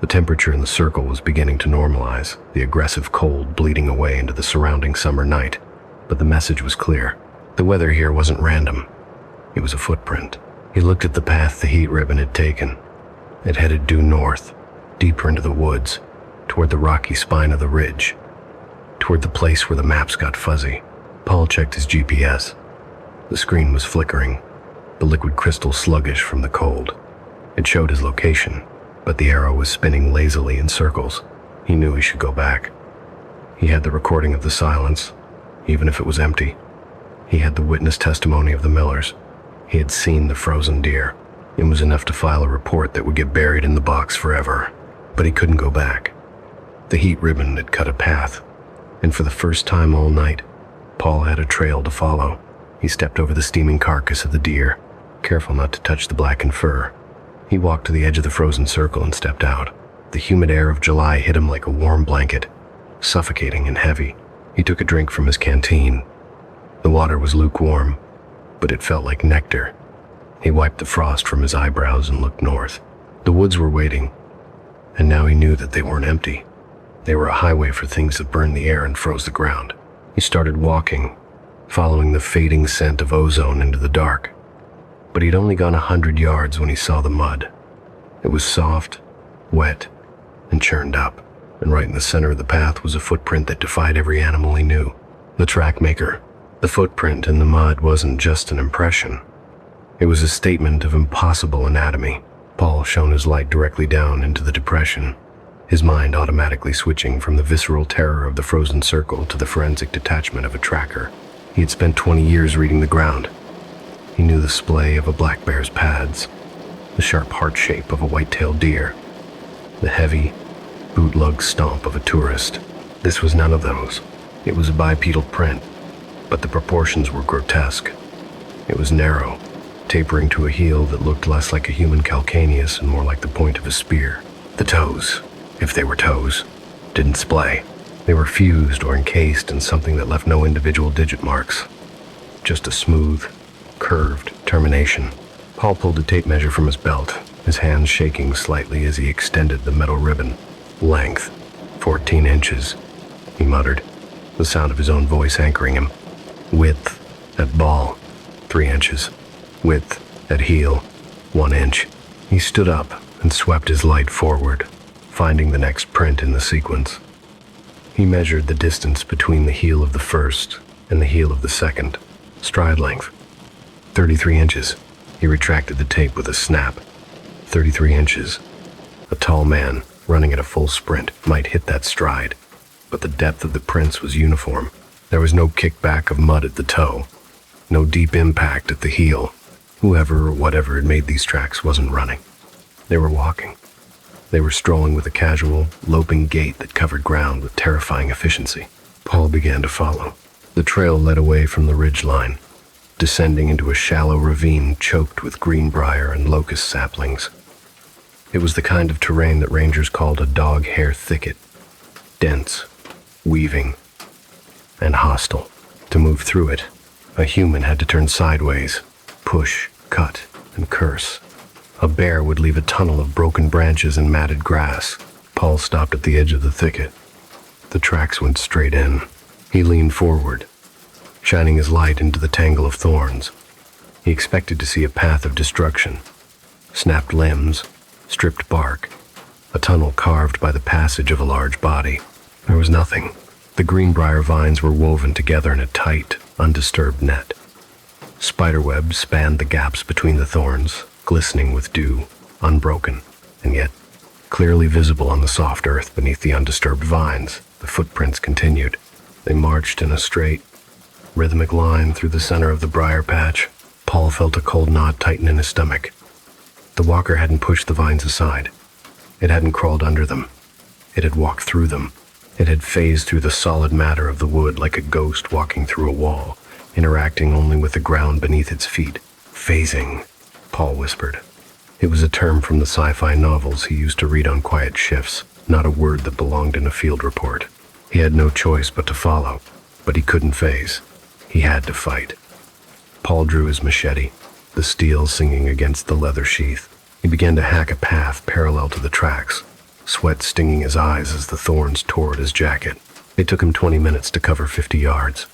The temperature in the circle was beginning to normalize, the aggressive cold bleeding away into the surrounding summer night. But the message was clear. The weather here wasn't random. It was a footprint. He looked at the path the heat ribbon had taken. It headed due north, deeper into the woods, toward the rocky spine of the ridge, toward the place where the maps got fuzzy. Paul checked his GPS. The screen was flickering, the liquid crystal sluggish from the cold. It showed his location, but the arrow was spinning lazily in circles. He knew he should go back. He had the recording of the silence, even if it was empty. He had the witness testimony of the Millers. He had seen the frozen deer. It was enough to file a report that would get buried in the box forever. But he couldn't go back. The heat ribbon had cut a path, and for the first time all night, Paul had a trail to follow. He stepped over the steaming carcass of the deer, careful not to touch the blackened fur. He walked to the edge of the frozen circle and stepped out. The humid air of July hit him like a warm blanket, suffocating and heavy. He took a drink from his canteen. The water was lukewarm, but it felt like nectar. He wiped the frost from his eyebrows and looked north. The woods were waiting, and now he knew that they weren't empty. They were a highway for things that burned the air and froze the ground. He started walking, following the fading scent of ozone into the dark. But he'd only gone 100 yards when he saw the mud. It was soft, wet, and churned up, and right in the center of the path was a footprint that defied every animal he knew. The track maker, The footprint in the mud wasn't just an impression. It was a statement of impossible anatomy. Paul shone his light directly down into the depression, his mind automatically switching from the visceral terror of the frozen circle to the forensic detachment of a tracker. He had spent 20 years reading the ground. He knew the splay of a black bear's pads, the sharp heart shape of a white-tailed deer, the heavy, boot-lug stomp of a tourist. This was none of those. It was a bipedal print, but the proportions were grotesque. It was narrow, tapering to a heel that looked less like a human calcaneus and more like the point of a spear. The toes, if they were toes, didn't splay. They were fused or encased in something that left no individual digit marks. Just a smooth, curved termination. Paul pulled a tape measure from his belt, his hands shaking slightly as he extended the metal ribbon. Length, 14 inches, he muttered, the sound of his own voice anchoring him. Width, at ball, 3 inches. Width, at heel, 1 inch. He stood up and swept his light forward, finding the next print in the sequence. He measured the distance between the heel of the first and the heel of the second. Stride length, 33 inches. He retracted the tape with a snap. 33 inches. A tall man, running at a full sprint, might hit that stride, but the depth of the prints was uniform. There was no kickback of mud at the toe, no deep impact at the heel. Whoever or whatever had made these tracks wasn't running. They were walking. They were strolling with a casual, loping gait that covered ground with terrifying efficiency. Paul began to follow. The trail led away from the ridge line, descending into a shallow ravine choked with greenbrier and locust saplings. It was the kind of terrain that rangers called a dog-hair thicket, dense, weaving, and hostile. To move through it, a human had to turn sideways, push, cut, and curse. A bear would leave a tunnel of broken branches and matted grass. Paul stopped at the edge of the thicket. The tracks went straight in. He leaned forward, shining his light into the tangle of thorns. He expected to see a path of destruction. Snapped limbs, stripped bark, a tunnel carved by the passage of a large body. There was nothing. The greenbrier vines were woven together in a tight, undisturbed net. Spiderwebs spanned the gaps between the thorns, glistening with dew, unbroken, and yet clearly visible on the soft earth beneath the undisturbed vines. The footprints continued. They marched in a straight, rhythmic line through the center of the briar patch. Paul felt a cold knot tighten in his stomach. The walker hadn't pushed the vines aside. It hadn't crawled under them. It had walked through them. It had phased through the solid matter of the wood like a ghost walking through a wall, interacting only with the ground beneath its feet. Phasing, Paul whispered. It was a term from the sci-fi novels he used to read on quiet shifts, not a word that belonged in a field report. He had no choice but to follow, but he couldn't phase. He had to fight. Paul drew his machete, the steel singing against the leather sheath. He began to hack a path parallel to the tracks, sweat stinging his eyes as the thorns tore at his jacket. It took him 20 minutes to cover 50 yards.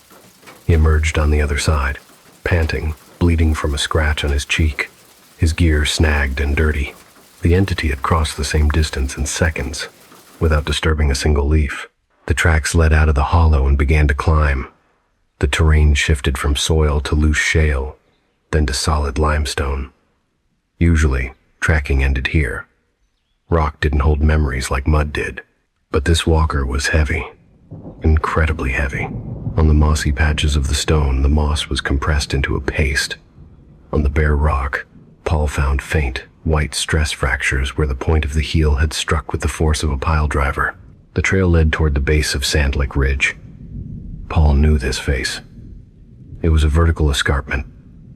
He emerged on the other side, panting, bleeding from a scratch on his cheek, his gear snagged and dirty. The entity had crossed the same distance in seconds, without disturbing a single leaf. The tracks led out of the hollow and began to climb. The terrain shifted from soil to loose shale, then to solid limestone. Usually, tracking ended here. Rock didn't hold memories like mud did, but this walker was heavy, incredibly heavy. On the mossy patches of the stone, the moss was compressed into a paste. On the bare rock, Paul found faint, white stress fractures where the point of the heel had struck with the force of a pile driver. The trail led toward the base of Sand Lake Ridge. Paul knew this face. It was a vertical escarpment,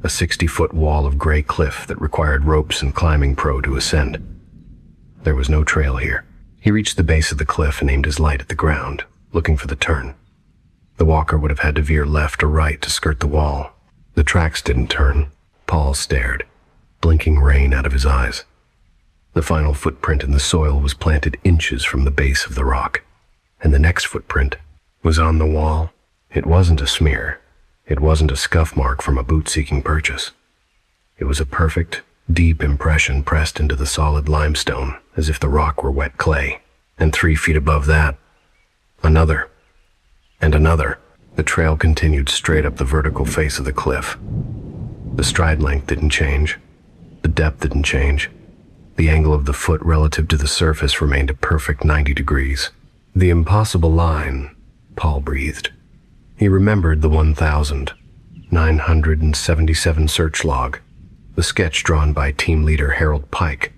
a 60-foot wall of gray cliff that required ropes and climbing pro to ascend. There was no trail here. He reached the base of the cliff and aimed his light at the ground, looking for the turn. The walker would have had to veer left or right to skirt the wall. The tracks didn't turn. Paul stared, blinking rain out of his eyes. The final footprint in the soil was planted inches from the base of the rock, and the next footprint was on the wall. It wasn't a smear. It wasn't a scuff mark from a boot-seeking purchase. It was a perfect, deep impression pressed into the solid limestone, as if the rock were wet clay. And 3 feet above that, another, and another. The trail continued straight up the vertical face of the cliff. The stride length didn't change. The depth didn't change. The angle of the foot relative to the surface remained a perfect 90 degrees. The impossible line, Paul breathed. He remembered the 1,977 search log, the sketch drawn by team leader Harold Pike.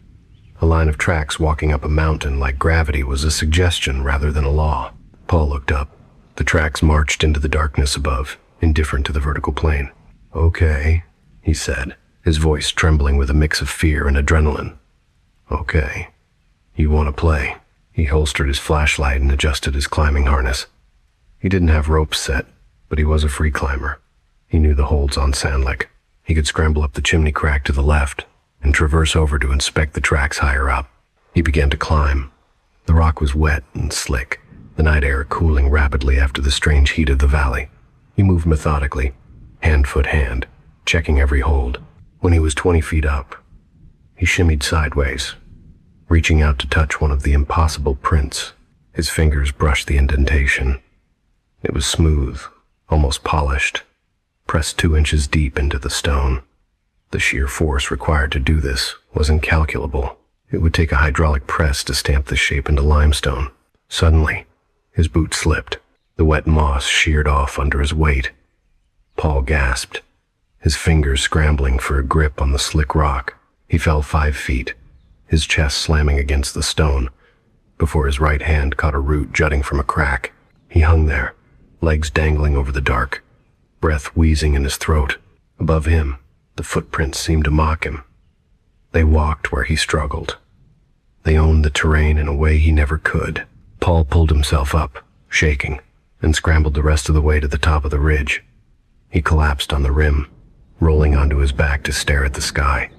A line of tracks walking up a mountain like gravity was a suggestion rather than a law. Paul looked up. The tracks marched into the darkness above, indifferent to the vertical plane. "Okay," he said, his voice trembling with a mix of fear and adrenaline. "Okay. You want to play?" He holstered his flashlight and adjusted his climbing harness. He didn't have ropes set, but he was a free climber. He knew the holds on Sandlick. He could scramble up the chimney crack to the left and traverse over to inspect the tracks higher up. He began to climb. The rock was wet and slick, the night air cooling rapidly after the strange heat of the valley. He moved methodically, hand foot hand, checking every hold. When he was 20 feet up, he shimmied sideways, reaching out to touch one of the impossible prints. His fingers brushed the indentation. It was smooth, almost polished, pressed 2 inches deep into the stone. The sheer force required to do this was incalculable. It would take a hydraulic press to stamp the shape into limestone. Suddenly, his boot slipped. The wet moss sheared off under his weight. Paul gasped, his fingers scrambling for a grip on the slick rock. He fell 5 feet, his chest slamming against the stone, before his right hand caught a root jutting from a crack. He hung there, legs dangling over the dark, breath wheezing in his throat. Above him, the footprints seemed to mock him. They walked where he struggled. They owned the terrain in a way he never could. Paul pulled himself up, shaking, and scrambled the rest of the way to the top of the ridge. He collapsed on the rim, rolling onto his back to stare at the sky.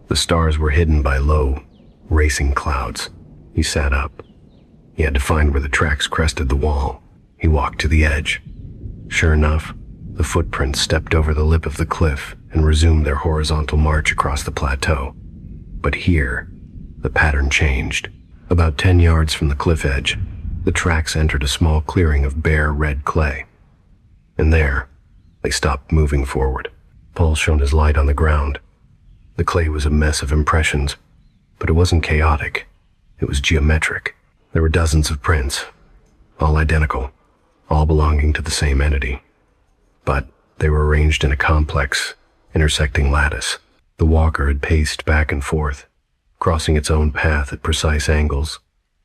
The stars were hidden by low, racing clouds. He sat up. He had to find where the tracks crested the wall. He walked to the edge. Sure enough, the footprints stepped over the lip of the cliff and resumed their horizontal march across the plateau. But here, the pattern changed. About 10 yards from the cliff edge, the tracks entered a small clearing of bare red clay. And there, they stopped moving forward. Paul shone his light on the ground. The clay was a mess of impressions, but it wasn't chaotic. It was geometric. There were dozens of prints, all identical, all belonging to the same entity. But they were arranged in a complex, intersecting lattice. The walker had paced back and forth, crossing its own path at precise angles,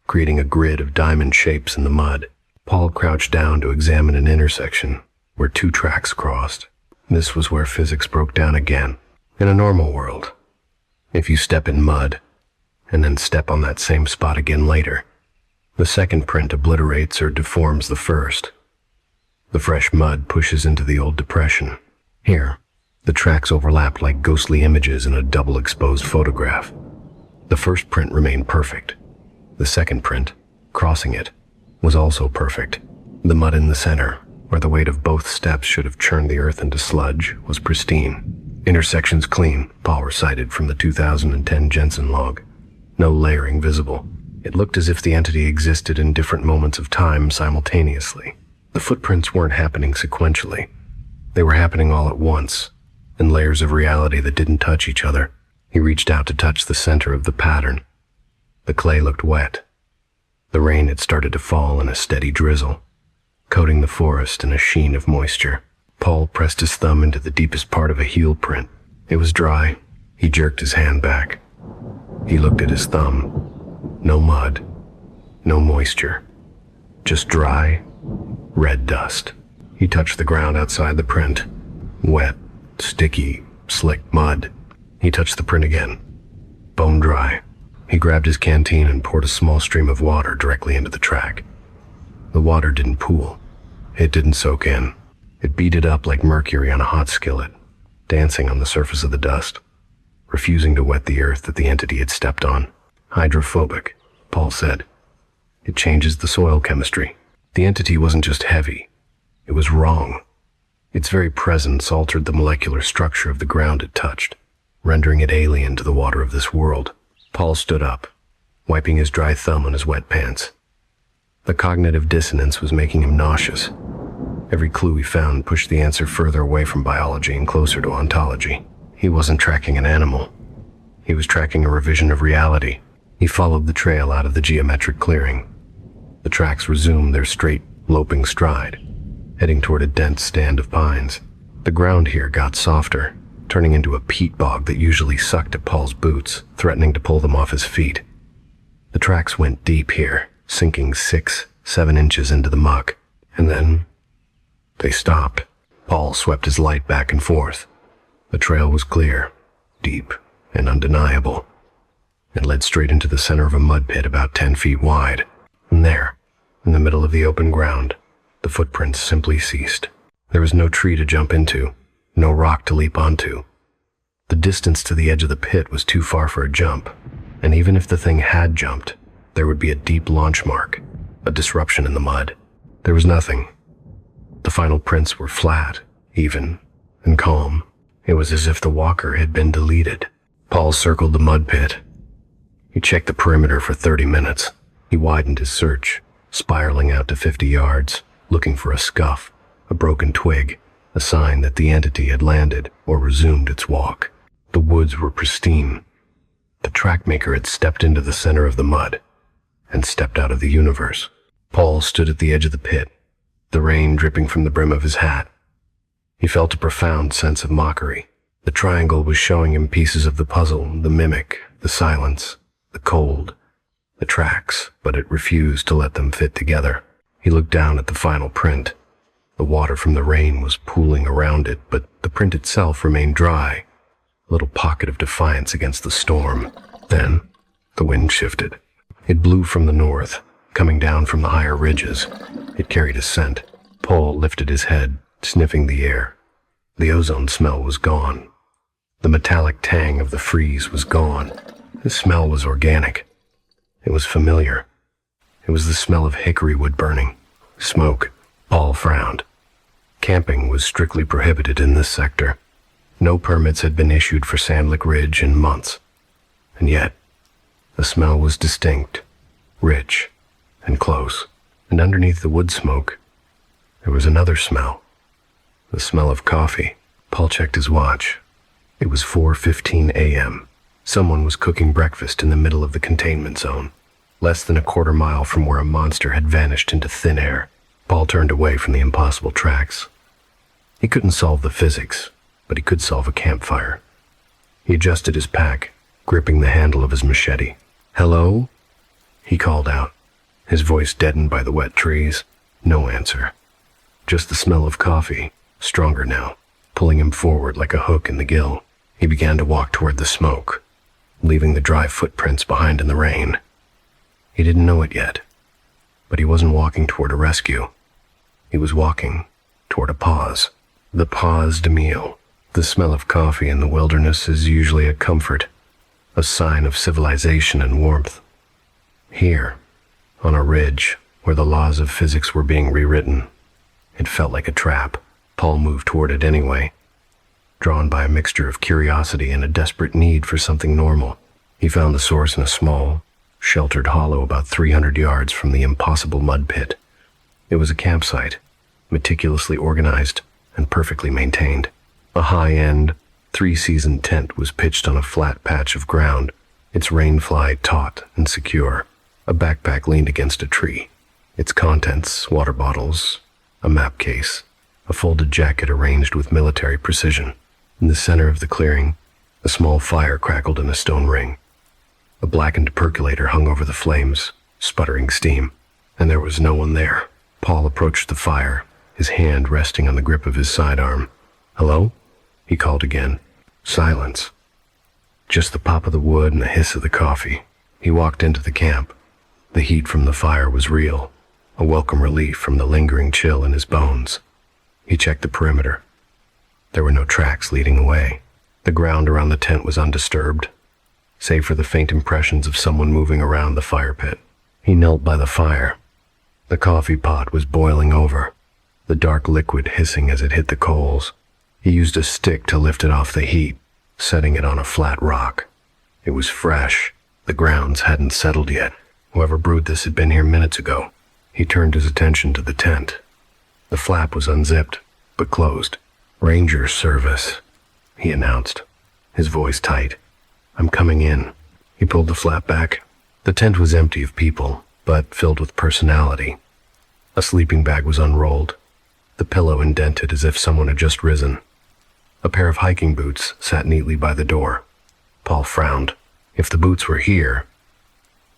creating a grid of diamond shapes in the mud. Paul crouched down to examine an intersection where 2 tracks crossed. This was where physics broke down again. In a normal world, if you step in mud and then step on that same spot again later, the second print obliterates or deforms the first. The fresh mud pushes into the old depression. Here, the tracks overlapped like ghostly images in a double-exposed photograph. The first print remained perfect. The second print, crossing it, was also perfect. The mud in the center, where the weight of both steps should have churned the earth into sludge, was pristine. Intersections clean, Paul recited from the 2010 Jensen log. No layering visible. It looked as if the entity existed in different moments of time simultaneously. The footprints weren't happening sequentially. They were happening all at once, in layers of reality that didn't touch each other. He reached out to touch the center of the pattern. The clay looked wet. The rain had started to fall in a steady drizzle, coating the forest in a sheen of moisture. Paul pressed his thumb into the deepest part of a heel print. It was dry. He jerked his hand back. He looked at his thumb. No mud. No moisture. Just dry, red dust. He touched the ground outside the print. Wet, sticky, slick mud. He touched the print again. Bone dry. He grabbed his canteen and poured a small stream of water directly into the track. The water didn't pool. It didn't soak in. It beaded up like mercury on a hot skillet, dancing on the surface of the dust, refusing to wet the earth that the entity had stepped on. Hydrophobic, Paul said. It changes the soil chemistry. The entity wasn't just heavy. It was wrong. Its very presence altered the molecular structure of the ground it touched, rendering it alien to the water of this world. Paul stood up, wiping his dry thumb on his wet pants. The cognitive dissonance was making him nauseous. Every clue he found pushed the answer further away from biology and closer to ontology. He wasn't tracking an animal. He was tracking a revision of reality. He followed the trail out of the geometric clearing. The tracks resumed their straight, loping stride, heading toward a dense stand of pines. The ground here got softer, turning into a peat bog that usually sucked at Paul's boots, threatening to pull them off his feet. The tracks went deep here, sinking 6-7 inches into the muck, and then they stopped. Paul swept his light back and forth. The trail was clear, deep, and undeniable. It led straight into the center of a mud pit about 10 feet wide. And there, in the middle of the open ground, the footprints simply ceased. There was no tree to jump into, no rock to leap onto. The distance to the edge of the pit was too far for a jump, and even if the thing had jumped, there would be a deep launch mark, a disruption in the mud. There was nothing. The final prints were flat, even, and calm. It was as if the walker had been deleted. Paul circled the mud pit. He checked the perimeter for 30 minutes. He widened his search, spiraling out to 50 yards, looking for a scuff, a broken twig, a sign that the entity had landed or resumed its walk. The woods were pristine. The trackmaker had stepped into the center of the mud and stepped out of the universe. Paul stood at the edge of the pit, the rain dripping from the brim of his hat. He felt a profound sense of mockery. The triangle was showing him pieces of the puzzle, the mimic, the silence, the cold, the tracks, but it refused to let them fit together. He looked down at the final print. The water from the rain was pooling around it, but the print itself remained dry, a little pocket of defiance against the storm. Then, the wind shifted. It blew from the north, coming down from the higher ridges. It carried a scent. Paul lifted his head, sniffing the air. The ozone smell was gone. The metallic tang of the freeze was gone. The smell was organic. It was familiar. It was the smell of hickory wood burning. Smoke. Paul frowned. Camping was strictly prohibited in this sector. No permits had been issued for Sandlick Ridge in months. And yet, the smell was distinct, rich, and close. And underneath the wood smoke, there was another smell. The smell of coffee. Paul checked his watch. It was 4:15 a.m. Someone was cooking breakfast in the middle of the containment zone, less than a quarter mile from where a monster had vanished into thin air. Paul turned away from the impossible tracks. He couldn't solve the physics, but he could solve a campfire. He adjusted his pack, gripping the handle of his machete. "Hello?" he called out, his voice deadened by the wet trees. No answer. Just the smell of coffee, stronger now, pulling him forward like a hook in the gill. He began to walk toward the smoke, leaving the dry footprints behind in the rain. He didn't know it yet, but he wasn't walking toward a rescue. He was walking toward a pause. The pause de meal. The smell of coffee in the wilderness is usually a comfort, a sign of civilization and warmth. Here, on a ridge where the laws of physics were being rewritten, it felt like a trap. Paul moved toward it anyway, drawn by a mixture of curiosity and a desperate need for something normal. He found the source in a small, sheltered hollow about 300 yards from the impossible mud pit. It was a campsite, meticulously organized and perfectly maintained. A high-end, 3-season tent was pitched on a flat patch of ground, its rain-fly taut and secure. A backpack leaned against a tree. Its contents, water bottles, a map case, a folded jacket arranged with military precision. In the center of the clearing, a small fire crackled in a stone ring. A blackened percolator hung over the flames, sputtering steam, and there was no one there. Paul approached the fire, his hand resting on the grip of his sidearm. "Hello?" he called again. Silence. Just the pop of the wood and the hiss of the coffee. He walked into the camp. The heat from the fire was real, a welcome relief from the lingering chill in his bones. He checked the perimeter. There were no tracks leading away. The ground around the tent was undisturbed, save for the faint impressions of someone moving around the fire pit. He knelt by the fire. The coffee pot was boiling over, the dark liquid hissing as it hit the coals. He used a stick to lift it off the heat, setting it on a flat rock. It was fresh. The grounds hadn't settled yet. Whoever brewed this had been here minutes ago. He turned his attention to the tent. The flap was unzipped, but closed. "Ranger service," he announced, his voice tight. "I'm coming in." He pulled the flap back. The tent was empty of people, but filled with personality. A sleeping bag was unrolled, the pillow indented as if someone had just risen. A pair of hiking boots sat neatly by the door. Paul frowned. If the boots were here,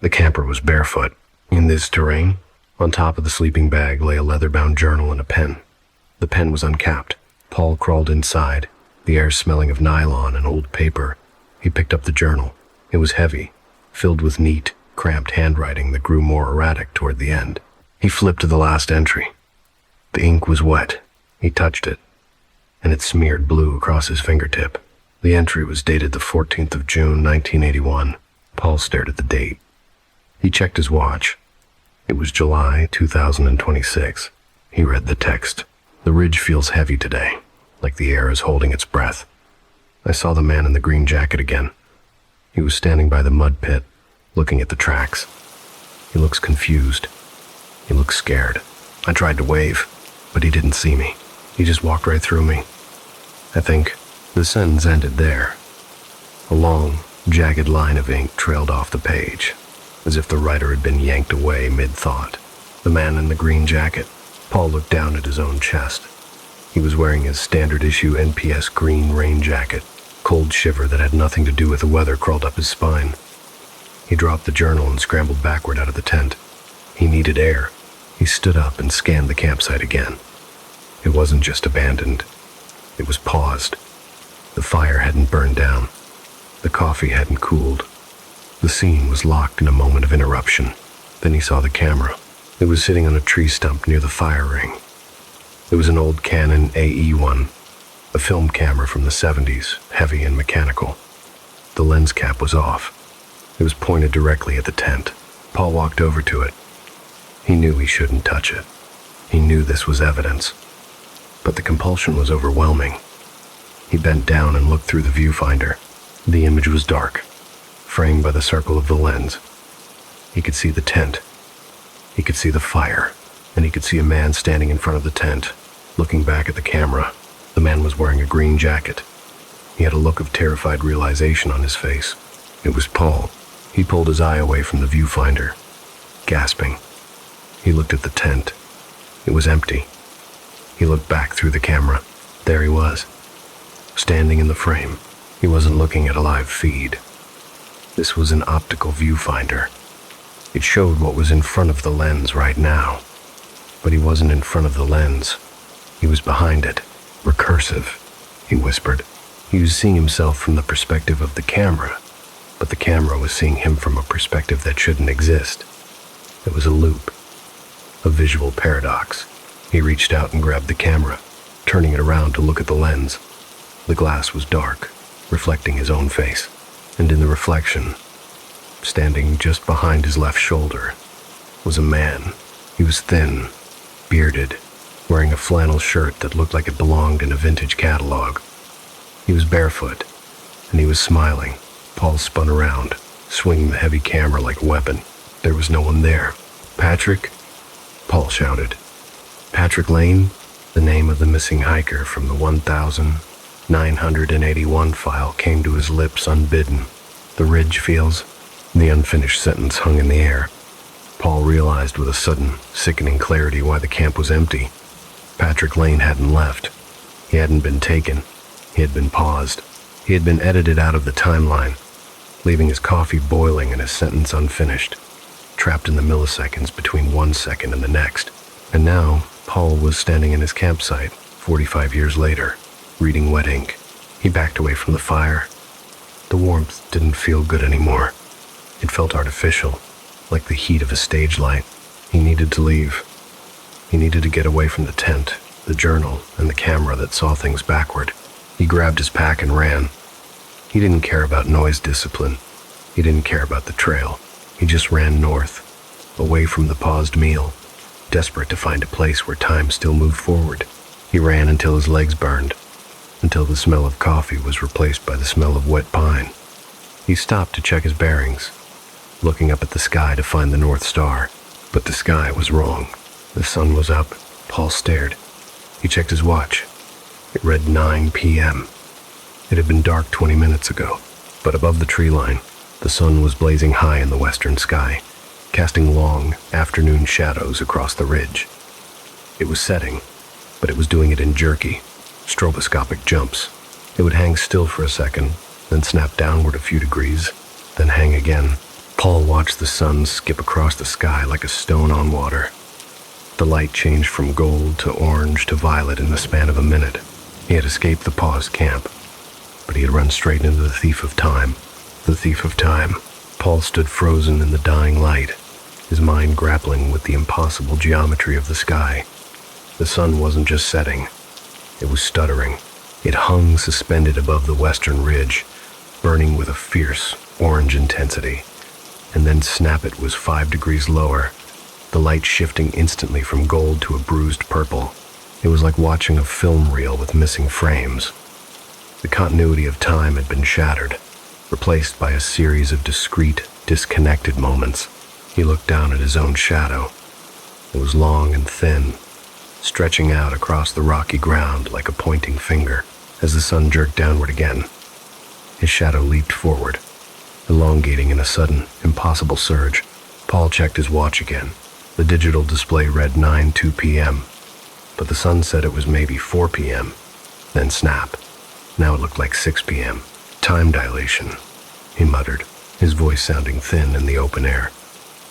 the camper was barefoot. In this terrain, on top of the sleeping bag lay a leather-bound journal and a pen. The pen was uncapped. Paul crawled inside, the air smelling of nylon and old paper. He picked up the journal. It was heavy, filled with neat, cramped handwriting that grew more erratic toward the end. He flipped to the last entry. The ink was wet. He touched it, and it smeared blue across his fingertip. The entry was dated the 14th of June, 1981. Paul stared at the date. He checked his watch. It was July 2026. He read the text. "The ridge feels heavy today, like the air is holding its breath." I saw the man in the green jacket again. He was standing by the mud pit, looking at the tracks. He looks confused. He looks scared. I tried to wave, but he didn't see me. He just walked right through me. I think the sentence ended there. A long, jagged line of ink trailed off the page, as if the writer had been yanked away mid-thought. The man in the green jacket. Paul looked down at his own chest. He was wearing his standard-issue NPS green rain jacket. Cold shiver that had nothing to do with the weather crawled up his spine. He dropped the journal and scrambled backward out of the tent. He needed air. He stood up and scanned the campsite again. It wasn't just abandoned. It was paused. The fire hadn't burned down. The coffee hadn't cooled. The scene was locked in a moment of interruption. Then he saw the camera. It was sitting on a tree stump near the fire ring. It was an old Canon AE-1, a film camera from the 70s, heavy and mechanical. The lens cap was off. It was pointed directly at the tent. Paul walked over to it. He knew he shouldn't touch it. He knew this was evidence. But the compulsion was overwhelming. He bent down and looked through the viewfinder. The image was dark, framed by the circle of the lens. He could see the tent. He could see the fire, and he could see a man standing in front of the tent, looking back at the camera. The man was wearing a green jacket. He had a look of terrified realization on his face. It was Paul. He pulled his eye away from the viewfinder, gasping. He looked at the tent. It was empty. He looked back through the camera. There he was, standing in the frame. He wasn't looking at a live feed. This was an optical viewfinder. It showed what was in front of the lens right now. But he wasn't in front of the lens. He was behind it. Recursive, he whispered. He was seeing himself from the perspective of the camera, but the camera was seeing him from a perspective that shouldn't exist. It was a loop, a visual paradox. He reached out and grabbed the camera, turning it around to look at the lens. The glass was dark, reflecting his own face, and in the reflection, standing just behind his left shoulder, was a man. He was thin, bearded, wearing a flannel shirt that looked like it belonged in a vintage catalog. He was barefoot, and he was smiling. Paul spun around, swinging the heavy camera like a weapon. There was no one there. "Patrick?" Paul shouted. Patrick Lane, the name of the missing hiker from the 1981 file, came to his lips unbidden. "The ridge feels..." The unfinished sentence hung in the air. Paul realized with a sudden, sickening clarity why the camp was empty. Patrick Lane hadn't left. He hadn't been taken. He had been paused. He had been edited out of the timeline, leaving his coffee boiling and his sentence unfinished, trapped in the milliseconds between one second and the next. And now, Paul was standing in his campsite, 45 years later, reading wet ink. He backed away from the fire. The warmth didn't feel good anymore. It felt artificial, like the heat of a stage light. He needed to leave. He needed to get away from the tent, the journal, and the camera that saw things backward. He grabbed his pack and ran. He didn't care about noise discipline. He didn't care about the trail. He just ran north, away from the paused meal, desperate to find a place where time still moved forward. He ran until his legs burned, until the smell of coffee was replaced by the smell of wet pine. He stopped to check his bearings, looking up at the sky to find the North Star. But the sky was wrong. The sun was up, Paul stared. He checked his watch. It read 9 p.m. It had been dark 20 minutes ago, but above the tree line, the sun was blazing high in the western sky, casting long afternoon shadows across the ridge. It was setting, but it was doing it in jerky, stroboscopic jumps. It would hang still for a second, then snap downward a few degrees, then hang again. Paul watched the sun skip across the sky like a stone on water. The light changed from gold to orange to violet in the span of a minute. He had escaped the paused camp, but he had run straight into the thief of time. The thief of time. Paul stood frozen in the dying light, his mind grappling with the impossible geometry of the sky. The sun wasn't just setting, it was stuttering. It hung suspended above the western ridge, burning with a fierce orange intensity. And then snap, it was 5 degrees lower, the light shifting instantly from gold to a bruised purple. It was like watching a film reel with missing frames. The continuity of time had been shattered, replaced by a series of discrete, disconnected moments. He looked down at his own shadow. It was long and thin, stretching out across the rocky ground like a pointing finger. As the sun jerked downward again, his shadow leaped forward, elongating in a sudden, impossible surge. Paul checked his watch again. The digital display read 9:02 p.m., but the sun said it was maybe 4 p.m. Then snap. Now it looked like 6 p.m. Time dilation, he muttered, his voice sounding thin in the open air.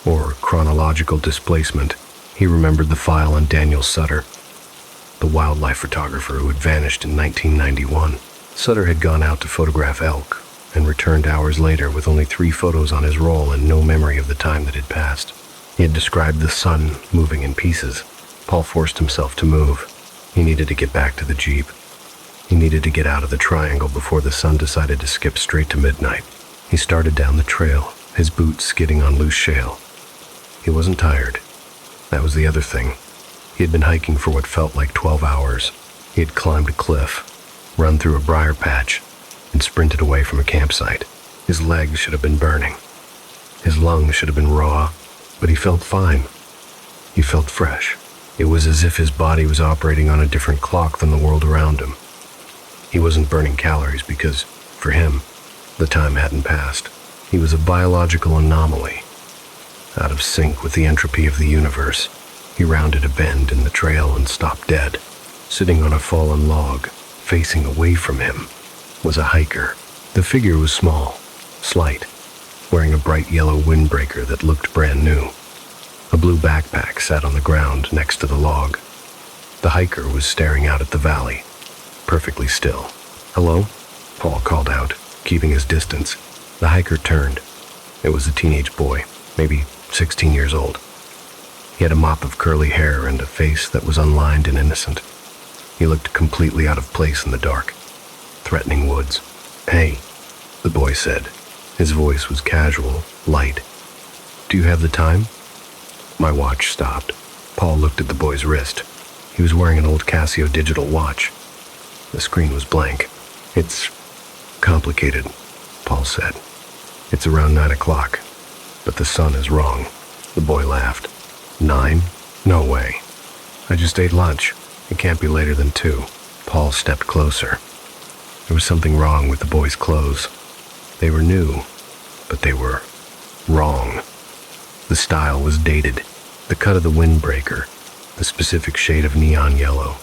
Or chronological displacement. He remembered the file on Daniel Sutter, the wildlife photographer who had vanished in 1991. Sutter had gone out to photograph elk and returned hours later with only 3 photos on his roll and no memory of the time that had passed. He had described the sun moving in pieces. Paul forced himself to move. He needed to get back to the Jeep. He needed to get out of the triangle before the sun decided to skip straight to midnight. He started down the trail, his boots skidding on loose shale. He wasn't tired. That was the other thing. He had been hiking for what felt like 12 hours. He had climbed a cliff, run through a briar patch, and sprinted away from a campsite. His legs should have been burning. His lungs should have been raw, but he felt fine. He felt fresh. It was as if his body was operating on a different clock than the world around him. He wasn't burning calories because, for him, the time hadn't passed. He was a biological anomaly, out of sync with the entropy of the universe. He rounded a bend in the trail and stopped dead. Sitting on a fallen log, facing away from him, was a hiker. The figure was small, slight, wearing a bright yellow windbreaker that looked brand new. A blue backpack sat on the ground next to the log. The hiker was staring out at the valley, perfectly still. "Hello?" Paul called out, keeping his distance. The hiker turned. It was a teenage boy, maybe 16 years old. He had a mop of curly hair and a face that was unlined and innocent. He looked completely out of place in the dark, threatening woods. "Hey," the boy said. His voice was casual, light. "Do you have the time?" My watch stopped. Paul looked at the boy's wrist. He was wearing an old Casio digital watch. The screen was blank. "It's complicated," Paul said. "It's around 9 o'clock, but the sun is wrong." The boy laughed. 9? No way. I just ate lunch. It can't be later than 2. Paul stepped closer. There was something wrong with the boy's clothes. They were new, but they were wrong. The style was dated. The cut of the windbreaker, the specific shade of neon yellow,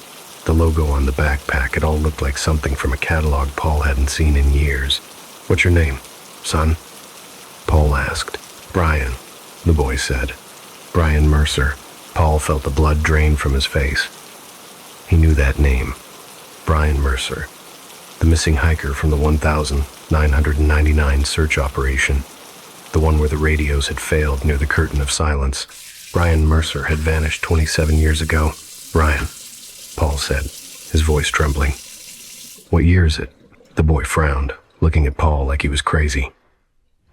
the logo on the backpack, it all looked like something from a catalog Paul hadn't seen in years. "What's your name, son?" Paul asked. "Brian," the boy said. "Brian Mercer." Paul felt the blood drain from his face. He knew that name. Brian Mercer. The missing hiker from the 1999 search operation. The one where the radios had failed near the curtain of silence. Brian Mercer had vanished 27 years ago. "Brian," Paul said, his voice trembling. "What year is it?" The boy frowned, looking at Paul like he was crazy.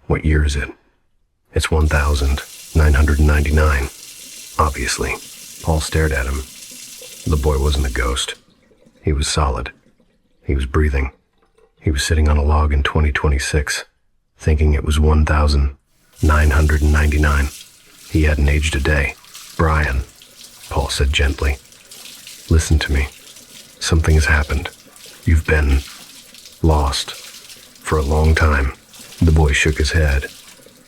"What year is it?" "It's 1999. Obviously. Paul stared at him. The boy wasn't a ghost. He was solid. He was breathing. He was sitting on a log in 2026, thinking it was 1999. He hadn't aged a day. "Brian," Paul said gently, Listen to me. Something has happened. You've been lost for a long time. The boy shook his head,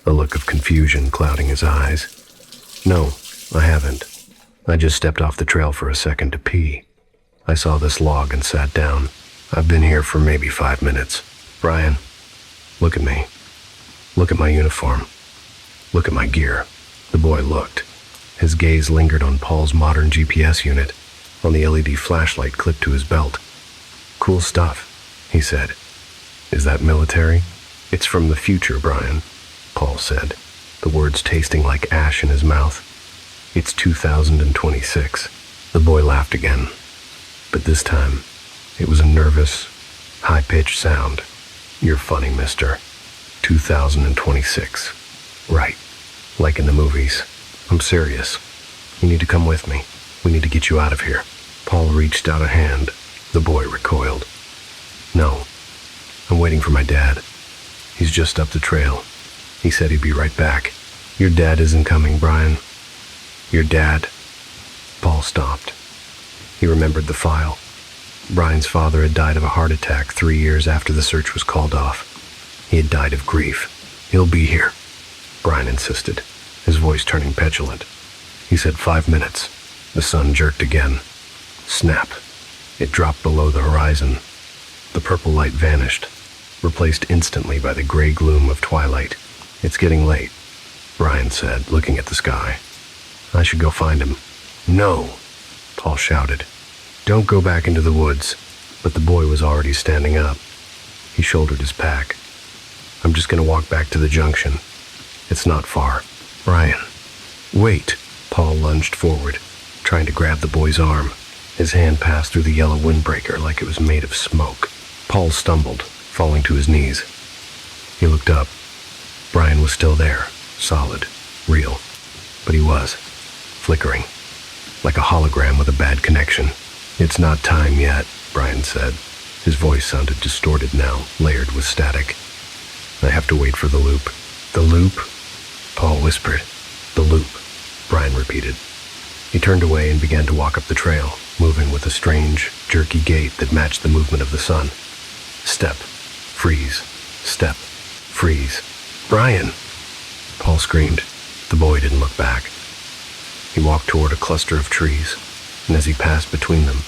a look of confusion clouding his eyes. No, I haven't. I just stepped off the trail for a second to pee. I saw this log and sat down. I've been here for maybe 5 minutes. Brian, look at me. Look at my uniform. Look at my gear. The boy looked. His gaze lingered on Paul's modern GPS unit, on the LED flashlight clipped to his belt. Cool stuff, he said. Is that military? It's from the future, Brian, Paul said, the words tasting like ash in his mouth. It's 2026. The boy laughed again, but this time it was a nervous, high-pitched sound. You're funny, mister. 2026. Right, like in the movies. I'm serious. You need to come with me. We need to get you out of here. Paul reached out a hand. The boy recoiled. No, I'm waiting for my dad. He's just up the trail. He said he'd be right back. Your dad isn't coming, Brian. Your dad. Paul stopped. He remembered the file. Brian's father had died of a heart attack 3 years after the search was called off. He had died of grief. He'll be here, Brian insisted, his voice turning petulant. He said 5 minutes. The sun jerked again. Snap. It dropped below the horizon. The purple light vanished, replaced instantly by the gray gloom of twilight. It's getting late, Brian said, looking at the sky. I should go find him. No, Paul shouted. Don't go back into the woods. But the boy was already standing up. He shouldered his pack. I'm just going to walk back to the junction. It's not far. Brian. Wait. Paul lunged forward, trying to grab the boy's arm. His hand passed through the yellow windbreaker like it was made of smoke. Paul stumbled, falling to his knees. He looked up. Brian was still there, solid, real. But he was, flickering, like a hologram with a bad connection. It's not time yet, Brian said. His voice sounded distorted now, layered with static. I have to wait for the loop. The loop? Paul whispered. The loop, Brian repeated. He turned away and began to walk up the trail, moving with a strange, jerky gait that matched the movement of the sun. Step, freeze, step, freeze. Brian! Paul screamed. The boy didn't look back. He walked toward a cluster of trees, and as he passed between them,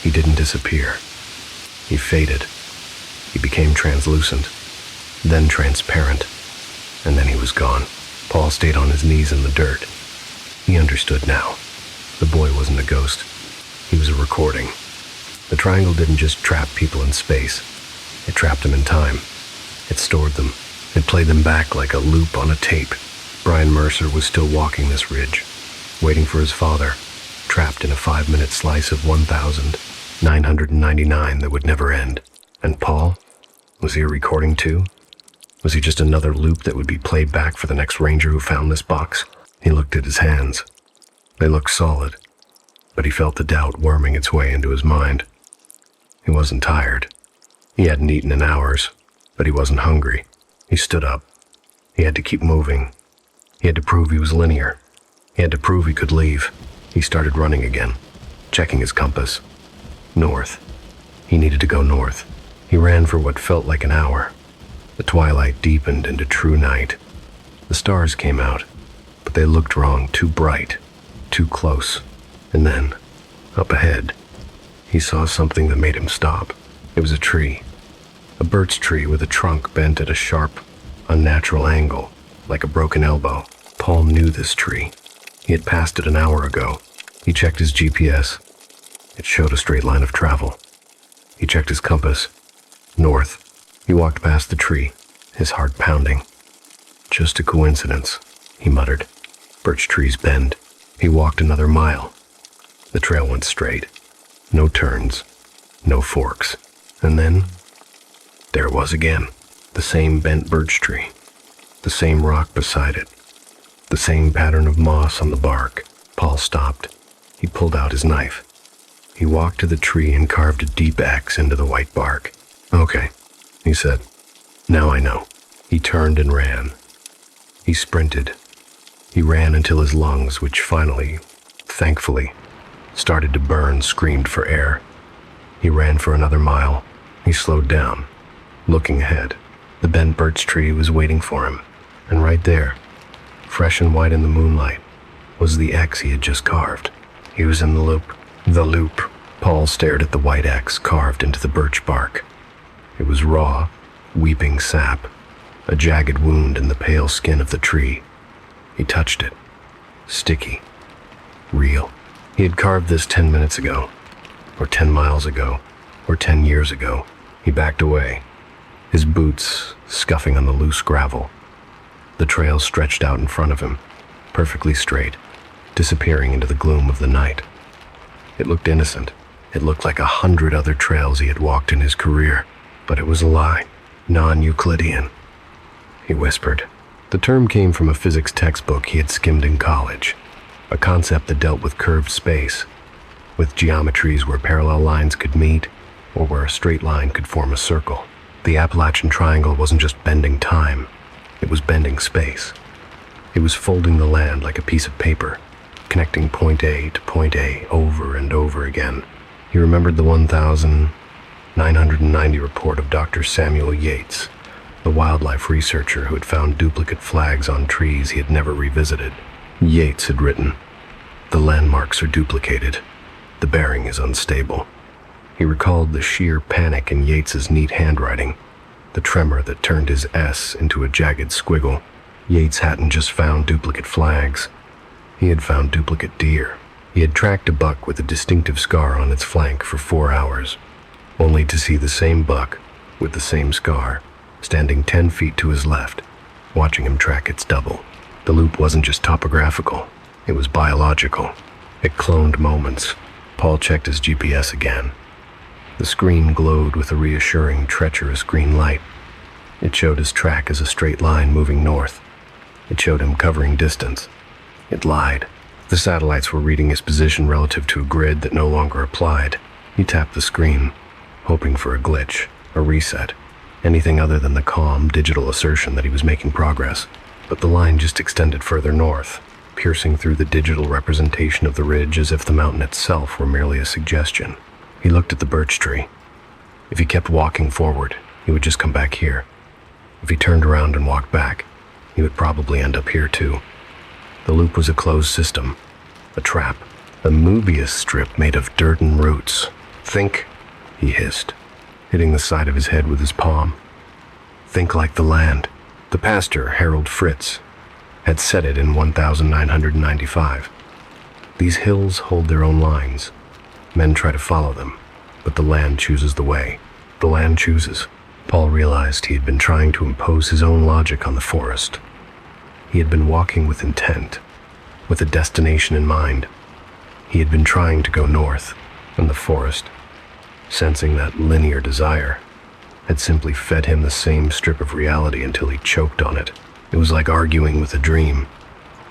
he didn't disappear. He faded. He became translucent, then transparent, and then he was gone. Paul stayed on his knees in the dirt. He understood now. The boy wasn't a ghost. He was a recording. The triangle didn't just trap people in space. It trapped them in time. It stored them. It played them back like a loop on a tape. Brian Mercer was still walking this ridge, waiting for his father, trapped in a 5-minute slice of 1,999 that would never end. And Paul? Was he a recording too? Was he just another loop that would be played back for the next ranger who found this box? He looked at his hands. They looked solid, but he felt the doubt worming its way into his mind. He wasn't tired. He hadn't eaten in hours, but he wasn't hungry. He stood up. He had to keep moving. He had to prove he was linear. He had to prove he could leave. He started running again, checking his compass. North. He needed to go north. He ran for what felt like an hour. The twilight deepened into true night. The stars came out, but they looked wrong, too bright, too close. And then, up ahead, he saw something that made him stop. It was a tree. A birch tree with a trunk bent at a sharp, unnatural angle, like a broken elbow. Paul knew this tree. He had passed it an hour ago. He checked his GPS. It showed a straight line of travel. He checked his compass. North. He walked past the tree, his heart pounding. Just a coincidence, he muttered. Birch trees bend. He walked another mile. The trail went straight. No turns. No forks. And then, there it was again. The same bent birch tree. The same rock beside it. The same pattern of moss on the bark. Paul stopped. He pulled out his knife. He walked to the tree and carved a deep X into the white bark. Okay, he said. Now I know. He turned and ran. He sprinted. He ran until his lungs, which finally, thankfully, started to burn, screamed for air. He ran for another mile. He slowed down, looking ahead. The bent birch tree was waiting for him, and right there, fresh and white in the moonlight, was the X he had just carved. He was in the loop. The loop. Paul stared at the white X carved into the birch bark. It was raw, weeping sap, a jagged wound in the pale skin of the tree. He touched it. Sticky. Real. He had carved this 10 minutes ago, or 10 miles ago, or 10 years ago. He backed away, his boots scuffing on the loose gravel. The trail stretched out in front of him, perfectly straight, disappearing into the gloom of the night. It looked innocent. It looked like 100 other trails he had walked in his career, but it was a lie, non-Euclidean. He whispered. The term came from a physics textbook he had skimmed in college, a concept that dealt with curved space, with geometries where parallel lines could meet, or where a straight line could form a circle. The Appalachian triangle wasn't just bending time, it was bending space. It was folding the land like a piece of paper, connecting point A to point A over and over again. He remembered the 1990 report of Dr. Samuel Yates, the wildlife researcher who had found duplicate flags on trees he had never revisited. Yates had written, "The landmarks are duplicated. The bearing is unstable." He recalled the sheer panic in Yates's neat handwriting, the tremor that turned his S into a jagged squiggle. Yates hadn't just found duplicate flags. He had found duplicate deer. He had tracked a buck with a distinctive scar on its flank for 4 hours, only to see the same buck, with the same scar, standing 10 feet to his left, watching him track its double. The loop wasn't just topographical, it was biological. It cloned moments. Paul checked his GPS again. The screen glowed with a reassuring, treacherous green light. It showed his track as a straight line moving north. It showed him covering distance. It lied. The satellites were reading his position relative to a grid that no longer applied. He tapped the screen, hoping for a glitch, a reset, anything other than the calm, digital assertion that he was making progress. But the line just extended further north, piercing through the digital representation of the ridge as if the mountain itself were merely a suggestion. He looked at the birch tree. If he kept walking forward, he would just come back here. If he turned around and walked back, he would probably end up here too. The loop was a closed system, a trap, a Mobius strip made of dirt and roots. "Think," he hissed, hitting the side of his head with his palm. "Think like the land." The pastor, Harold Fritz, had said it in 1995. These hills hold their own lines. Men try to follow them, but the land chooses the way. The land chooses. Paul realized he had been trying to impose his own logic on the forest. He had been walking with intent, with a destination in mind. He had been trying to go north, and the forest, sensing that linear desire, had simply fed him the same strip of reality until he choked on it. It was like arguing with a dream.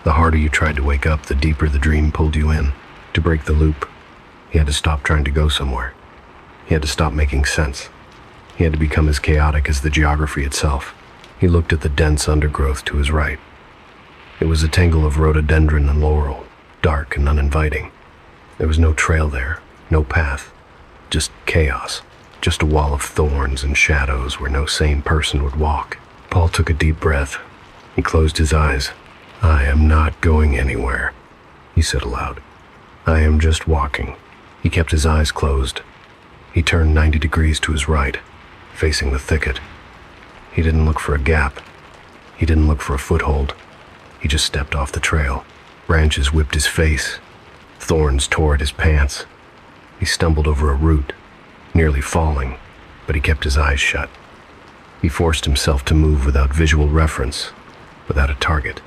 The harder you tried to wake up, the deeper the dream pulled you in. To break the loop, he had to stop trying to go somewhere. He had to stop making sense. He had to become as chaotic as the geography itself. He looked at the dense undergrowth to his right. It was a tangle of rhododendron and laurel, dark and uninviting. There was no trail there, no path, just chaos, just a wall of thorns and shadows where no sane person would walk. Paul took a deep breath. He closed his eyes. "I am not going anywhere," he said aloud. "I am just walking." He kept his eyes closed. He turned 90 degrees to his right, facing the thicket. He didn't look for a gap. He didn't look for a foothold. He just stepped off the trail. Branches whipped his face. Thorns tore at his pants. He stumbled over a root, nearly falling, but he kept his eyes shut. He forced himself to move without visual reference, without a target.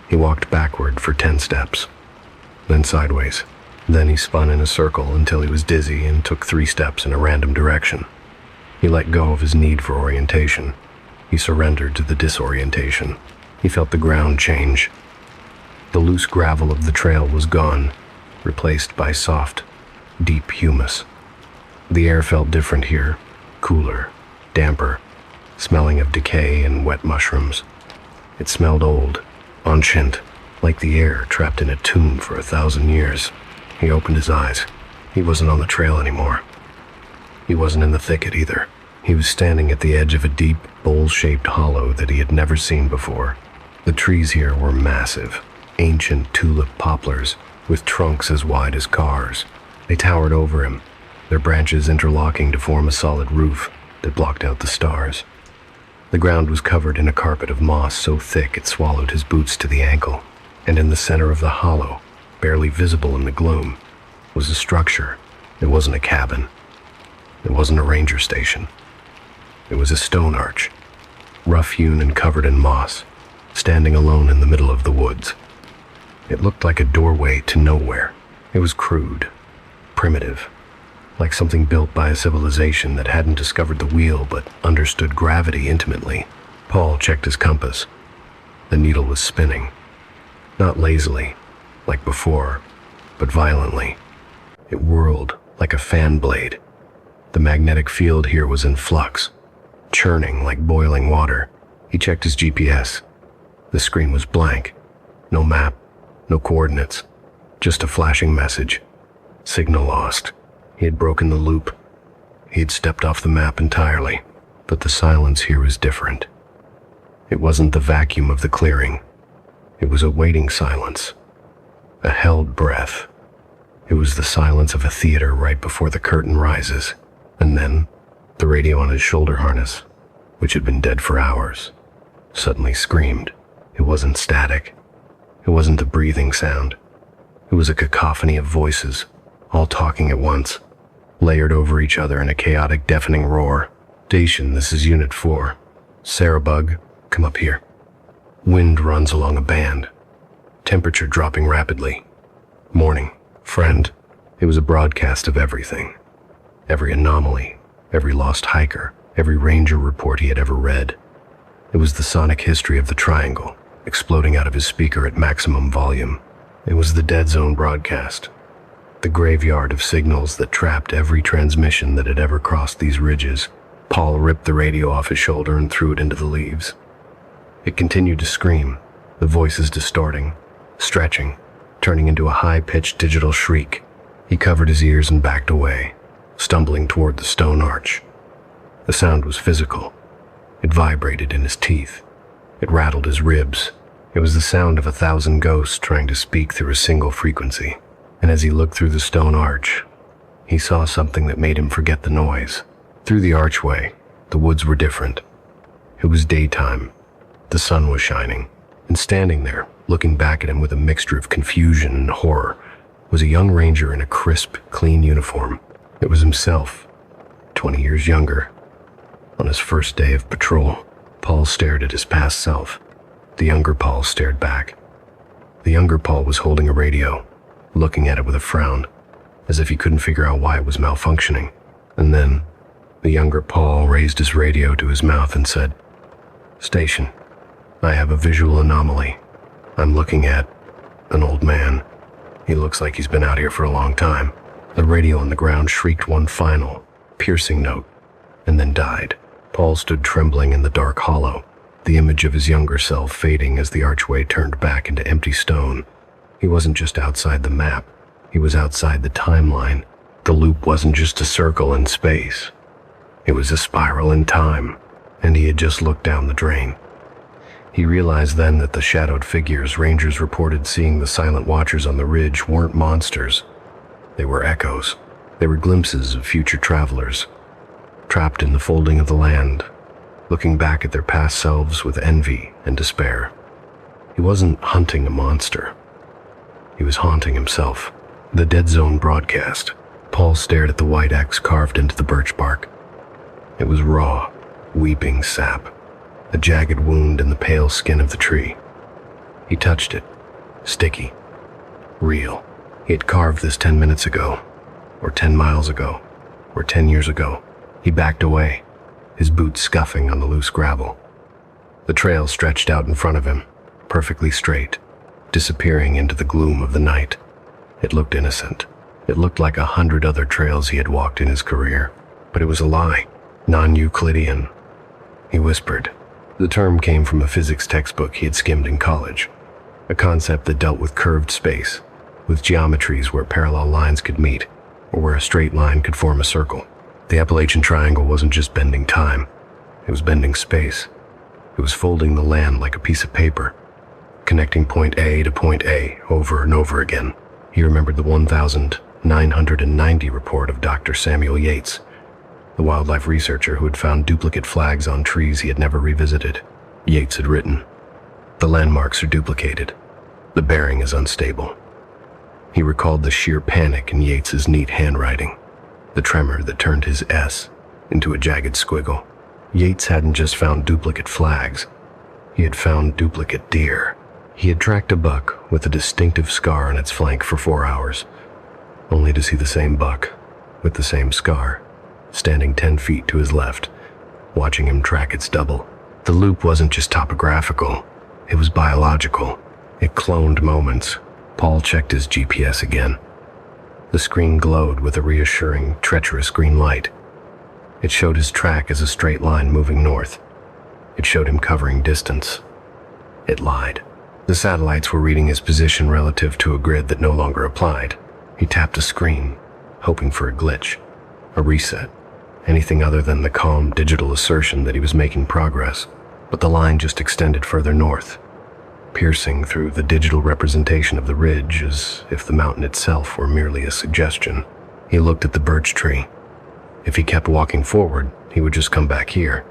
He walked backward for 10 steps, then sideways. Then he spun in a circle until he was dizzy and took 3 steps in a random direction. He let go of his need for orientation. He surrendered to the disorientation. He felt the ground change. The loose gravel of the trail was gone, replaced by soft, deep humus. The air felt different here, cooler, damper, smelling of decay and wet mushrooms. It smelled old, ancient, like the air trapped in a tomb for 1,000 years. He opened his eyes. He wasn't on the trail anymore. He wasn't in the thicket either. He was standing at the edge of a deep, bowl-shaped hollow that he had never seen before. The trees here were massive, ancient tulip poplars with trunks as wide as cars. They towered over him, their branches interlocking to form a solid roof that blocked out the stars. The ground was covered in a carpet of moss so thick it swallowed his boots to the ankle, and in the center of the hollow, barely visible in the gloom, was a structure. It wasn't a cabin. It wasn't a ranger station. It was a stone arch, rough-hewn and covered in moss, standing alone in the middle of the woods. It looked like a doorway to nowhere. It was crude, primitive, like something built by a civilization that hadn't discovered the wheel but understood gravity intimately. Paul checked his compass. The needle was spinning, not lazily, like before, but violently. It whirled like a fan blade. The magnetic field here was in flux, churning like boiling water. He checked his GPS. The screen was blank. No map, no coordinates, just a flashing message. Signal lost. He had broken the loop. He had stepped off the map entirely. But the silence here was different. It wasn't the vacuum of the clearing. It was a waiting silence, a held breath. It was the silence of a theater right before the curtain rises. And then, the radio on his shoulder harness, which had been dead for hours, suddenly screamed. It wasn't static. It wasn't a breathing sound. It was a cacophony of voices, all talking at once, layered over each other in a chaotic, deafening roar. Station, this is Unit 4. Sarah Bug, come up here. Wind runs along a band. Temperature dropping rapidly. Morning, friend. It was a broadcast of everything. Every anomaly, every lost hiker, every ranger report he had ever read. It was the sonic history of the triangle, exploding out of his speaker at maximum volume. It was the dead zone broadcast, the graveyard of signals that trapped every transmission that had ever crossed these ridges. Paul ripped the radio off his shoulder and threw it into the leaves. It continued to scream, the voices distorting, stretching, turning into a high-pitched digital shriek. He covered his ears and backed away, stumbling toward the stone arch. The sound was physical. It vibrated in his teeth. It rattled his ribs. It was the sound of 1,000 ghosts trying to speak through a single frequency. And as he looked through the stone arch, he saw something that made him forget the noise. Through the archway, the woods were different. It was daytime. The sun was shining. And standing there, looking back at him with a mixture of confusion and horror, was a young ranger in a crisp, clean uniform. It was himself, 20 years younger. On his first day of patrol, Paul stared at his past self. The younger Paul stared back. The younger Paul was holding a radio, looking at it with a frown, as if he couldn't figure out why it was malfunctioning. And then, the younger Paul raised his radio to his mouth and said, "Station, I have a visual anomaly. I'm looking at an old man. He looks like he's been out here for a long time." The radio on the ground shrieked one final, piercing note, and then died. Paul stood trembling in the dark hollow, the image of his younger self fading as the archway turned back into empty stone. He wasn't just outside the map. He was outside the timeline. The loop wasn't just a circle in space. It was a spiral in time, and he had just looked down the drain. He realized then that the shadowed figures rangers reported seeing the silent watchers on the ridge weren't monsters. They were echoes. They were glimpses of future travelers, trapped in the folding of the land, looking back at their past selves with envy and despair. He wasn't hunting a monster. He was haunting himself. The Dead Zone broadcast. Paul stared at the white X carved into the birch bark. It was raw, weeping sap, a jagged wound in the pale skin of the tree. He touched it, sticky, real. He had carved this 10 minutes ago, or 10 miles ago, or 10 years ago. He backed away, his boots scuffing on the loose gravel. The trail stretched out in front of him, perfectly straight, disappearing into the gloom of the night. It looked innocent. It looked like 100 other trails he had walked in his career. But it was a lie, non-Euclidean. He whispered. The term came from a physics textbook he had skimmed in college, a concept that dealt with curved space, with geometries where parallel lines could meet. or where a straight line could form a circle. The Appalachian Triangle wasn't just bending time, it was bending space. It was folding the land like a piece of paper, connecting point A to point A over and over again. He remembered the 1990 report of Dr. Samuel Yates, the wildlife researcher who had found duplicate flags on trees he had never revisited. Yates had written, "The landmarks are duplicated. The bearing is unstable." He recalled the sheer panic in Yates's neat handwriting, the tremor that turned his S into a jagged squiggle. Yates hadn't just found duplicate flags, he had found duplicate deer. He had tracked a buck with a distinctive scar on its flank for 4 hours, only to see the same buck with the same scar, standing 10 feet to his left, watching him track its double. The loop wasn't just topographical, it was biological. It cloned moments. Paul checked his GPS again. The screen glowed with a reassuring, treacherous green light. It showed his track as a straight line moving north. It showed him covering distance. It lied. The satellites were reading his position relative to a grid that no longer applied. He tapped the screen, hoping for a glitch, a reset, anything other than the calm digital assertion that he was making progress. But the line just extended further north, piercing through the digital representation of the ridge as if the mountain itself were merely a suggestion. He looked at the birch tree. If he kept walking forward, he would just come back here.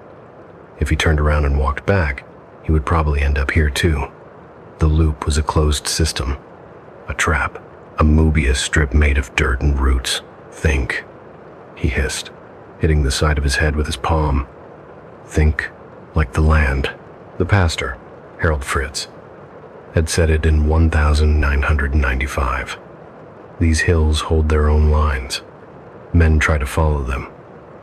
If he turned around and walked back, he would probably end up here too. The loop was a closed system, a trap, a Mobius strip made of dirt and roots. "Think," he hissed, hitting the side of his head with his palm. "Think like the land." The pastor, Harold Fritz, had said it in 1995. These hills hold their own lines. Men try to follow them,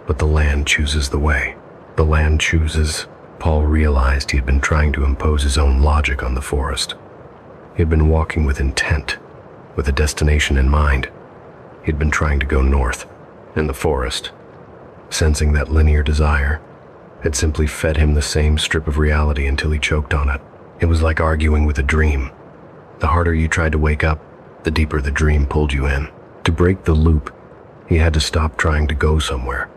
but the land chooses the way. The land chooses. Paul realized he had been trying to impose his own logic on the forest. He had been walking with intent, with a destination in mind. He had been trying to go north, and the forest, sensing that linear desire, had simply fed him the same strip of reality until he choked on it. It was like arguing with a dream. The harder you tried to wake up, the deeper the dream pulled you in. To break the loop, he had to stop trying to go somewhere.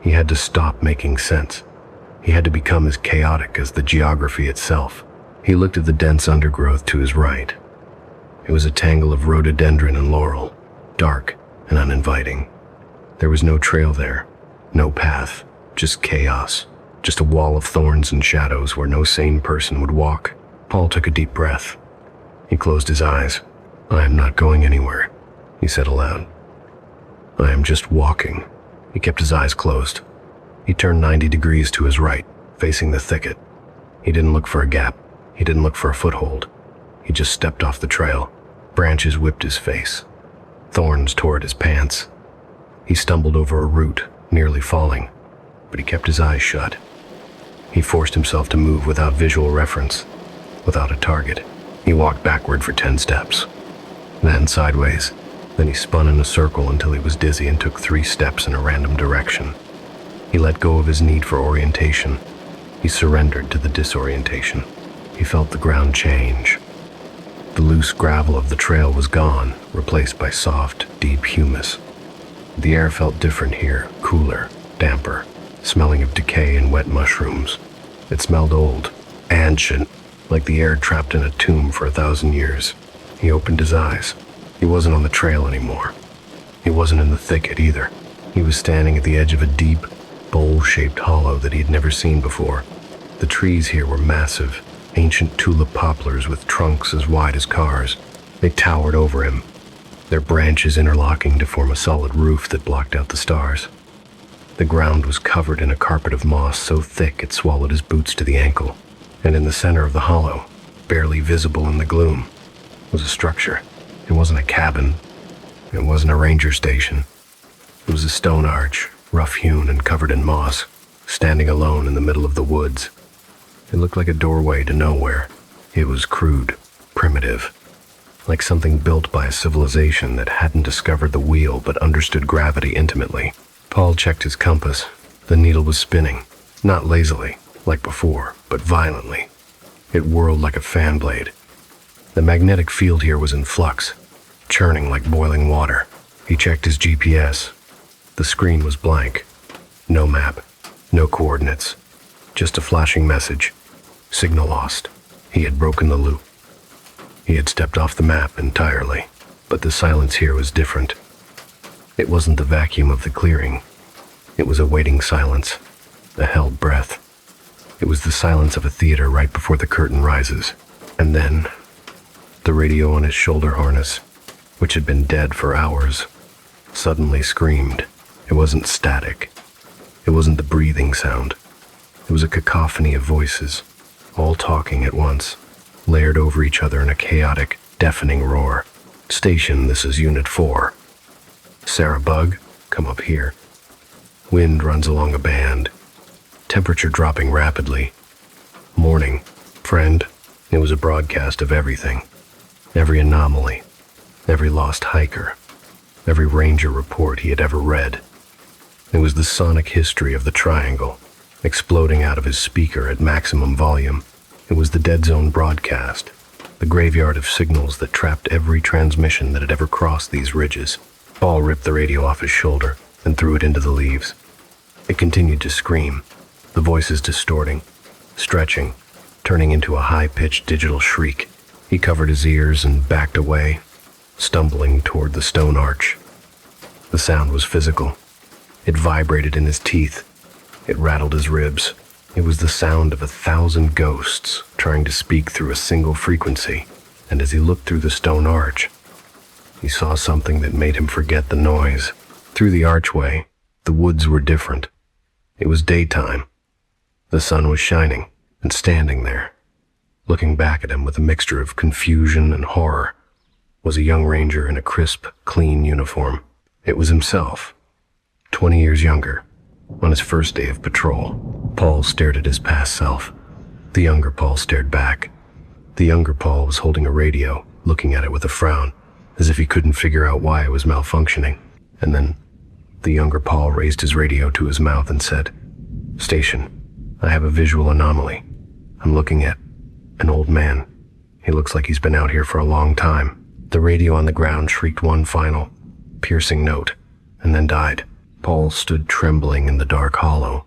He had to stop making sense. He had to become as chaotic as the geography itself. He looked at the dense undergrowth to his right. It was a tangle of rhododendron and laurel, dark and uninviting. There was no trail there, no path, just chaos, just a wall of thorns and shadows where no sane person would walk. Paul took a deep breath. He closed his eyes. "I am not going anywhere," he said aloud. "I am just walking." He kept his eyes closed. He turned 90 degrees to his right, facing the thicket. He didn't look for a gap. He didn't look for a foothold. He just stepped off the trail. Branches whipped his face. Thorns tore at his pants. He stumbled over a root, nearly falling, but he kept his eyes shut. He forced himself to move without visual reference, without a target. He walked backward for 10 steps, then sideways. Then he spun in a circle until he was dizzy and took 3 steps in a random direction. He let go of his need for orientation. He surrendered to the disorientation. He felt the ground change. The loose gravel of the trail was gone, replaced by soft, deep humus. The air felt different here, cooler, damper, smelling of decay and wet mushrooms. It smelled old, ancient, like the air trapped in a tomb for 1,000 years. He opened his eyes. He wasn't on the trail anymore. He wasn't in the thicket either. He was standing at the edge of a deep, bowl-shaped hollow that he had never seen before. The trees here were massive, ancient tulip poplars with trunks as wide as cars. They towered over him, their branches interlocking to form a solid roof that blocked out the stars. The ground was covered in a carpet of moss so thick it swallowed his boots to the ankle. And in the center of the hollow, barely visible in the gloom, was a structure. It wasn't a cabin. It wasn't a ranger station. It was a stone arch, rough-hewn and covered in moss, standing alone in the middle of the woods. It looked like a doorway to nowhere. It was crude, primitive, like something built by a civilization that hadn't discovered the wheel but understood gravity intimately. Paul checked his compass. The needle was spinning, not lazily, like before, but violently. It whirled like a fan blade. The magnetic field here was in flux, churning like boiling water. He checked his GPS. The screen was blank. No map, no coordinates, just a flashing message. Signal lost. He had broken the loop. He had stepped off the map entirely, but the silence here was different. It wasn't the vacuum of the clearing. It was a waiting silence, a held breath. It was the silence of a theater right before the curtain rises. And then, the radio on his shoulder harness, which had been dead for hours, suddenly screamed. It wasn't static. It wasn't the breathing sound. It was a cacophony of voices, all talking at once, layered over each other in a chaotic, deafening roar. Station, this is Unit 4. Sarah Bug, come up here. Wind runs along a band. Temperature dropping rapidly. Morning, friend. It was a broadcast of everything. Every anomaly. Every lost hiker. Every ranger report he had ever read. It was the sonic history of the triangle, exploding out of his speaker at maximum volume. It was the dead zone broadcast, the graveyard of signals that trapped every transmission that had ever crossed these ridges. Paul ripped the radio off his shoulder and threw it into the leaves. It continued to scream, the voices distorting, stretching, turning into a high-pitched digital shriek. He covered his ears and backed away, stumbling toward the stone arch. The sound was physical. It vibrated in his teeth. It rattled his ribs. It was the sound of 1,000 ghosts trying to speak through a single frequency. And as he looked through the stone arch, he saw something that made him forget the noise. Through the archway, the woods were different. It was daytime. The sun was shining, and standing there, looking back at him with a mixture of confusion and horror, was a young ranger in a crisp, clean uniform. It was himself, 20 years younger, on his first day of patrol. Paul stared at his past self. The younger Paul stared back. The younger Paul was holding a radio, looking at it with a frown, as if he couldn't figure out why it was malfunctioning. And then, the younger Paul raised his radio to his mouth and said, "Station, I have a visual anomaly. I'm looking at an old man. He looks like he's been out here for a long time." The radio on the ground shrieked one final, piercing note, and then died. Paul stood trembling in the dark hollow,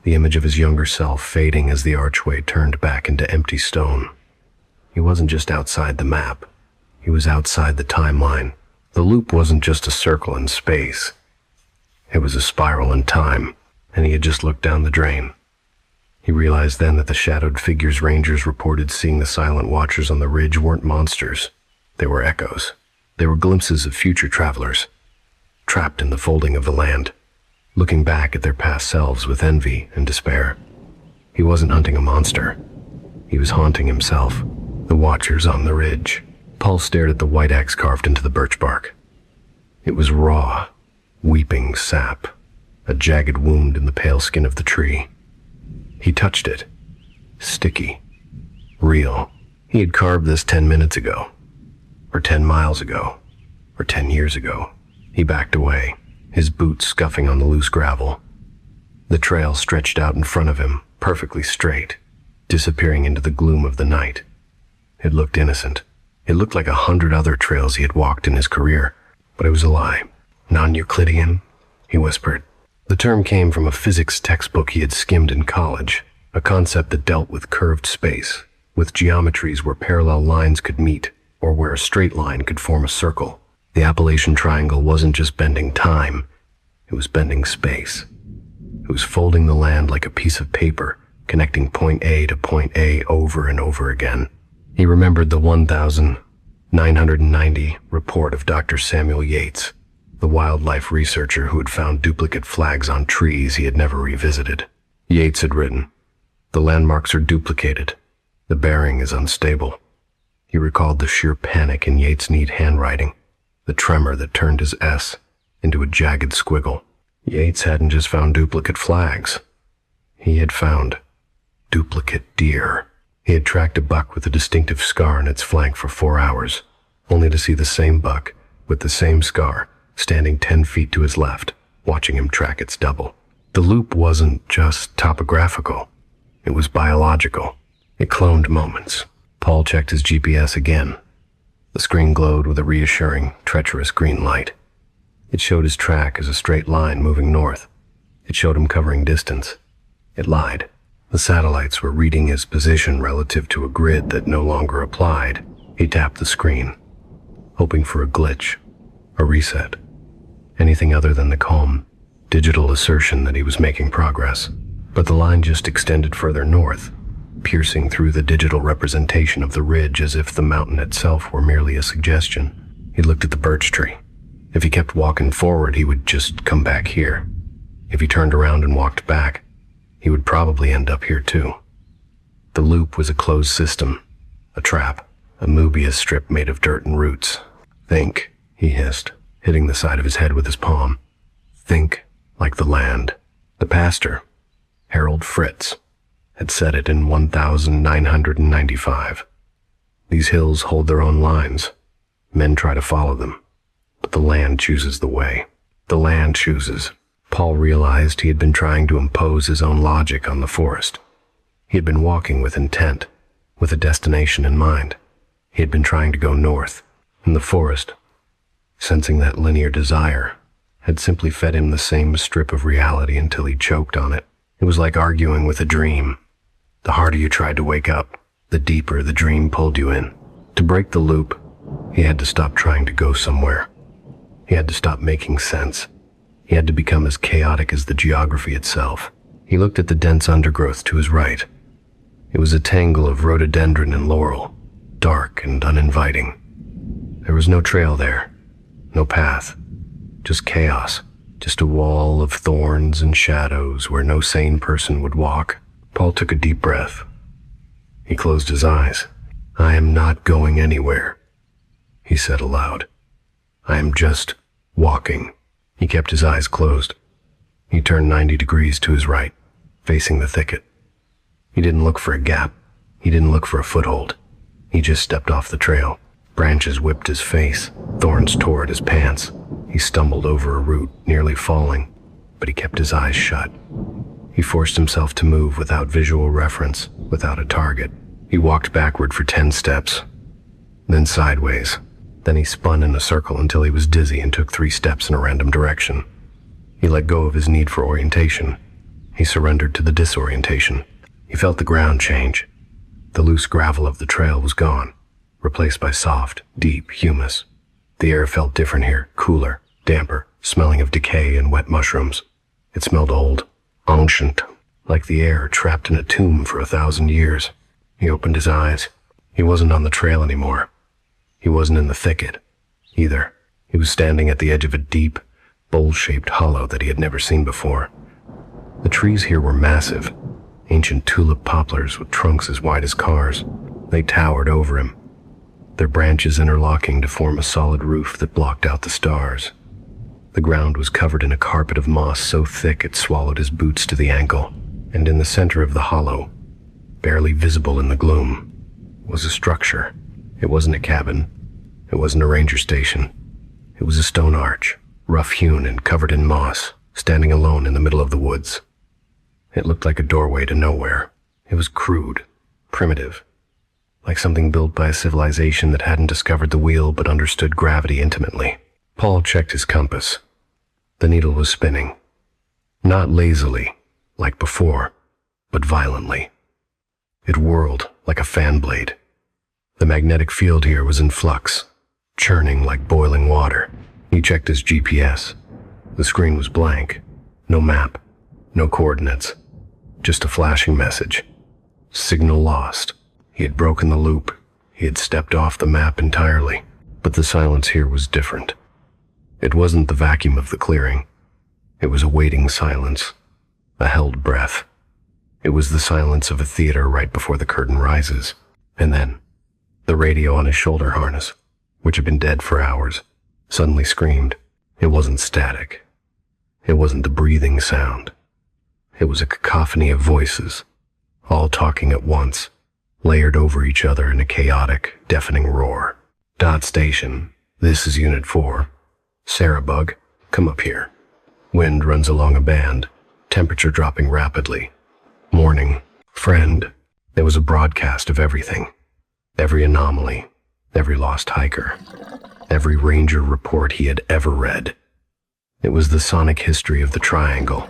the image of his younger self fading as the archway turned back into empty stone. He wasn't just outside the map. He was outside the timeline. The loop wasn't just a circle in space. It was a spiral in time, and he had just looked down the drain. He realized then that the shadowed figures rangers reported seeing the silent watchers on the ridge weren't monsters. They were echoes. They were glimpses of future travelers, trapped in the folding of the land, looking back at their past selves with envy and despair. He wasn't hunting a monster. He was haunting himself, the watchers on the ridge. Paul stared at the white axe carved into the birch bark. It was raw, weeping sap, a jagged wound in the pale skin of the tree. He touched it. Sticky. Real. He had carved this 10 minutes ago, or 10 miles ago, or 10 years ago. He backed away, his boots scuffing on the loose gravel. The trail stretched out in front of him, perfectly straight, disappearing into the gloom of the night. It looked innocent. It looked like 100 other trails he had walked in his career, but it was a lie. Non-Euclidean, he whispered. The term came from a physics textbook he had skimmed in college, a concept that dealt with curved space, with geometries where parallel lines could meet, or where a straight line could form a circle. The Appalachian triangle wasn't just bending time, it was bending space. It was folding the land like a piece of paper, connecting point A to point A over and over again. He remembered the 1990 report of Dr. Samuel Yates, the wildlife researcher who had found duplicate flags on trees he had never revisited. Yates had written, "The landmarks are duplicated. The bearing is unstable." He recalled the sheer panic in Yates' neat handwriting, the tremor that turned his S into a jagged squiggle. Yates hadn't just found duplicate flags. He had found duplicate deer. He had tracked a buck with a distinctive scar on its flank for 4 hours, only to see the same buck with the same scar standing 10 feet to his left, watching him track its double. The loop wasn't just topographical. It was biological. It cloned moments. Paul checked his GPS again. The screen glowed with a reassuring, treacherous green light. It showed his track as a straight line moving north. It showed him covering distance. It lied. The satellites were reading his position relative to a grid that no longer applied. He tapped the screen, hoping for a glitch, a reset, anything other than the calm, digital assertion that he was making progress. But the line just extended further north, piercing through the digital representation of the ridge as if the mountain itself were merely a suggestion. He looked at the birch tree. If he kept walking forward, he would just come back here. If he turned around and walked back, he would probably end up here too. The loop was a closed system, a trap, a Mobius strip made of dirt and roots. Think, he hissed, hitting the side of his head with his palm. Think like the land. The pastor, Harold Fritz, had said it in 1995. These hills hold their own lines. Men try to follow them, but the land chooses the way. The land chooses. Paul realized he had been trying to impose his own logic on the forest. He had been walking with intent, with a destination in mind. He had been trying to go north, and the forest, sensing that linear desire, had simply fed him the same strip of reality until he choked on it. It was like arguing with a dream. The harder you tried to wake up, the deeper the dream pulled you in. To break the loop, he had to stop trying to go somewhere. He had to stop making sense. He had to become as chaotic as the geography itself. He looked at the dense undergrowth to his right. It was a tangle of rhododendron and laurel, dark and uninviting. There was no trail there, no path, just chaos, just a wall of thorns and shadows where no sane person would walk. Paul took a deep breath. He closed his eyes. "I am not going anywhere," he said aloud. "I am just walking." He kept his eyes closed. He turned 90 degrees to his right, facing the thicket. He didn't look for a gap. He didn't look for a foothold. He just stepped off the trail. Branches whipped his face. Thorns tore at his pants. He stumbled over a root, nearly falling, but he kept his eyes shut. He forced himself to move without visual reference, without a target. He walked backward for 10 steps, then sideways. Then he spun in a circle until he was dizzy and took 3 steps in a random direction. He let go of his need for orientation. He surrendered to the disorientation. He felt the ground change. The loose gravel of the trail was gone, replaced by soft, deep humus. The air felt different here, cooler, damper, smelling of decay and wet mushrooms. It smelled old, ancient, like the air trapped in a tomb for 1,000 years. He opened his eyes. He wasn't on the trail anymore. He wasn't in the thicket, either. He was standing at the edge of a deep, bowl-shaped hollow that he had never seen before. The trees here were massive, ancient tulip poplars with trunks as wide as cars. They towered over him, their branches interlocking to form a solid roof that blocked out the stars. The ground was covered in a carpet of moss so thick it swallowed his boots to the ankle, and in the center of the hollow, barely visible in the gloom, was a structure. It wasn't a cabin. It wasn't a ranger station. It was a stone arch, rough-hewn and covered in moss, standing alone in the middle of the woods. It looked like a doorway to nowhere. It was crude, primitive, like something built by a civilization that hadn't discovered the wheel but understood gravity intimately. Paul checked his compass. The needle was spinning. Not lazily, like before, but violently. It whirled like a fan blade. The magnetic field here was in flux, churning like boiling water. He checked his GPS. The screen was blank. No map, no coordinates, just a flashing message. Signal lost. He had broken the loop. He had stepped off the map entirely. But the silence here was different. It wasn't the vacuum of the clearing. It was a waiting silence, a held breath. It was the silence of a theater right before the curtain rises. And then, the radio on his shoulder harness, which had been dead for hours, suddenly screamed. It wasn't static. It wasn't the breathing sound. It was a cacophony of voices, all talking at once, layered over each other in a chaotic, deafening roar. "Dot station, this is Unit 4. Sarah Bug, come up here. Wind runs along a band, temperature dropping rapidly. Morning, friend." There was a broadcast of everything. Every anomaly, every lost hiker, every ranger report he had ever read. It was the sonic history of the triangle,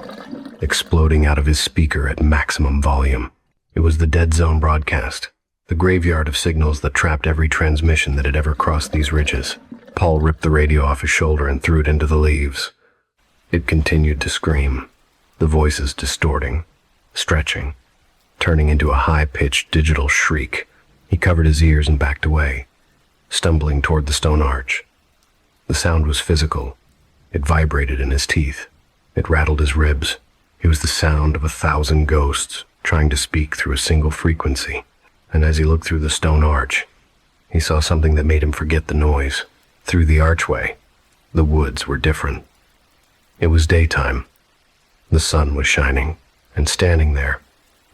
exploding out of his speaker at maximum volume. It was the dead zone broadcast, the graveyard of signals that trapped every transmission that had ever crossed these ridges. Paul ripped the radio off his shoulder and threw it into the leaves. It continued to scream, the voices distorting, stretching, turning into a high-pitched digital shriek. He covered his ears and backed away, stumbling toward the stone arch. The sound was physical. It vibrated in his teeth. It rattled his ribs. It was the sound of 1,000 ghosts trying to speak through a single frequency. And as he looked through the stone arch, he saw something that made him forget the noise. Through the archway, the woods were different. It was daytime. The sun was shining, and standing there,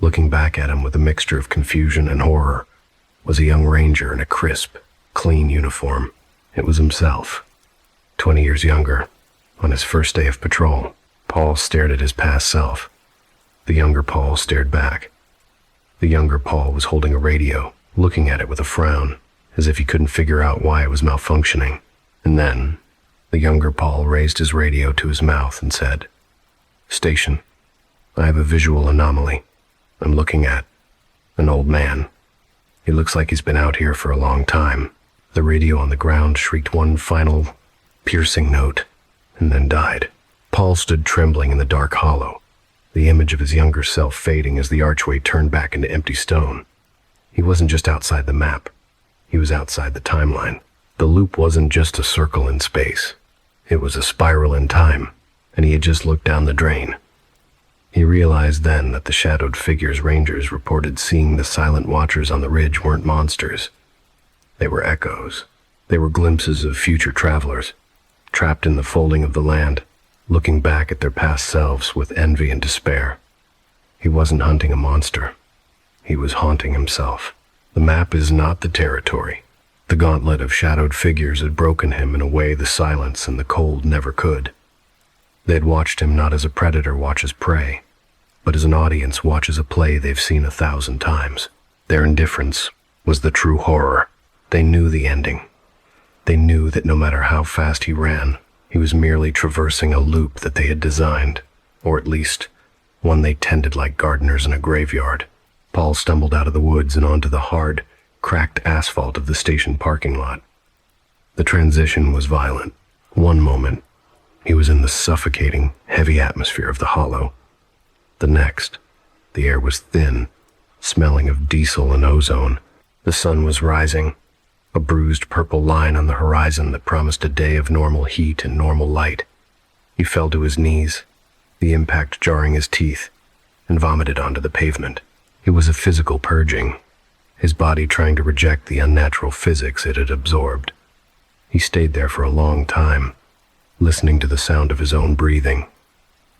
looking back at him with a mixture of confusion and horror, was a young ranger in a crisp, clean uniform. It was himself, 20 years younger. On his first day of patrol, Paul stared at his past self. The younger Paul stared back. The younger Paul was holding a radio, looking at it with a frown, as if he couldn't figure out why it was malfunctioning. And then, the younger Paul raised his radio to his mouth and said, "Station, I have a visual anomaly. I'm looking at an old man. He looks like he's been out here for a long time." The radio on the ground shrieked one final, piercing note, and then died. Paul stood trembling in the dark hollow, the image of his younger self fading as the archway turned back into empty stone. He wasn't just outside the map. He was outside the timeline. The loop wasn't just a circle in space. It was a spiral in time, and he had just looked down the drain. He realized then that the shadowed figures rangers reported seeing the silent watchers on the ridge weren't monsters. They were echoes. They were glimpses of future travelers, trapped in the folding of the land, looking back at their past selves with envy and despair. He wasn't hunting a monster. He was haunting himself. The map is not the territory. The gauntlet of shadowed figures had broken him in a way the silence and the cold never could. They had watched him not as a predator watches prey, but as an audience watches a play they've seen 1,000 times. Their indifference was the true horror. They knew the ending. They knew that no matter how fast he ran, he was merely traversing a loop that they had designed, or at least one they tended like gardeners in a graveyard. Paul stumbled out of the woods and onto the hard, cracked asphalt of the station parking lot. The transition was violent. One moment, he was in the suffocating, heavy atmosphere of the hollow. The next, the air was thin, smelling of diesel and ozone. The sun was rising, a bruised purple line on the horizon that promised a day of normal heat and normal light. He fell to his knees, the impact jarring his teeth, and vomited onto the pavement. It was a physical purging, his body trying to reject the unnatural physics it had absorbed. He stayed there for a long time, listening to the sound of his own breathing,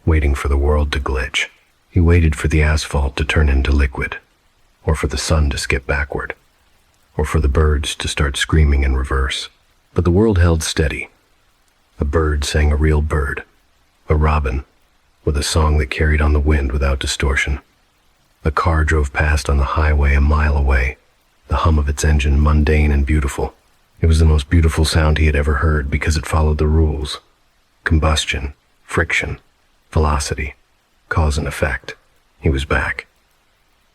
waiting for the world to glitch. He waited for the asphalt to turn into liquid, or for the sun to skip backward, or for the birds to start screaming in reverse. But the world held steady. A bird sang a real bird, a robin, with a song that carried on the wind without distortion. A car drove past on the highway a mile away, the hum of its engine mundane and beautiful. It was the most beautiful sound he had ever heard because it followed the rules. Combustion, friction, velocity, cause and effect. He was back.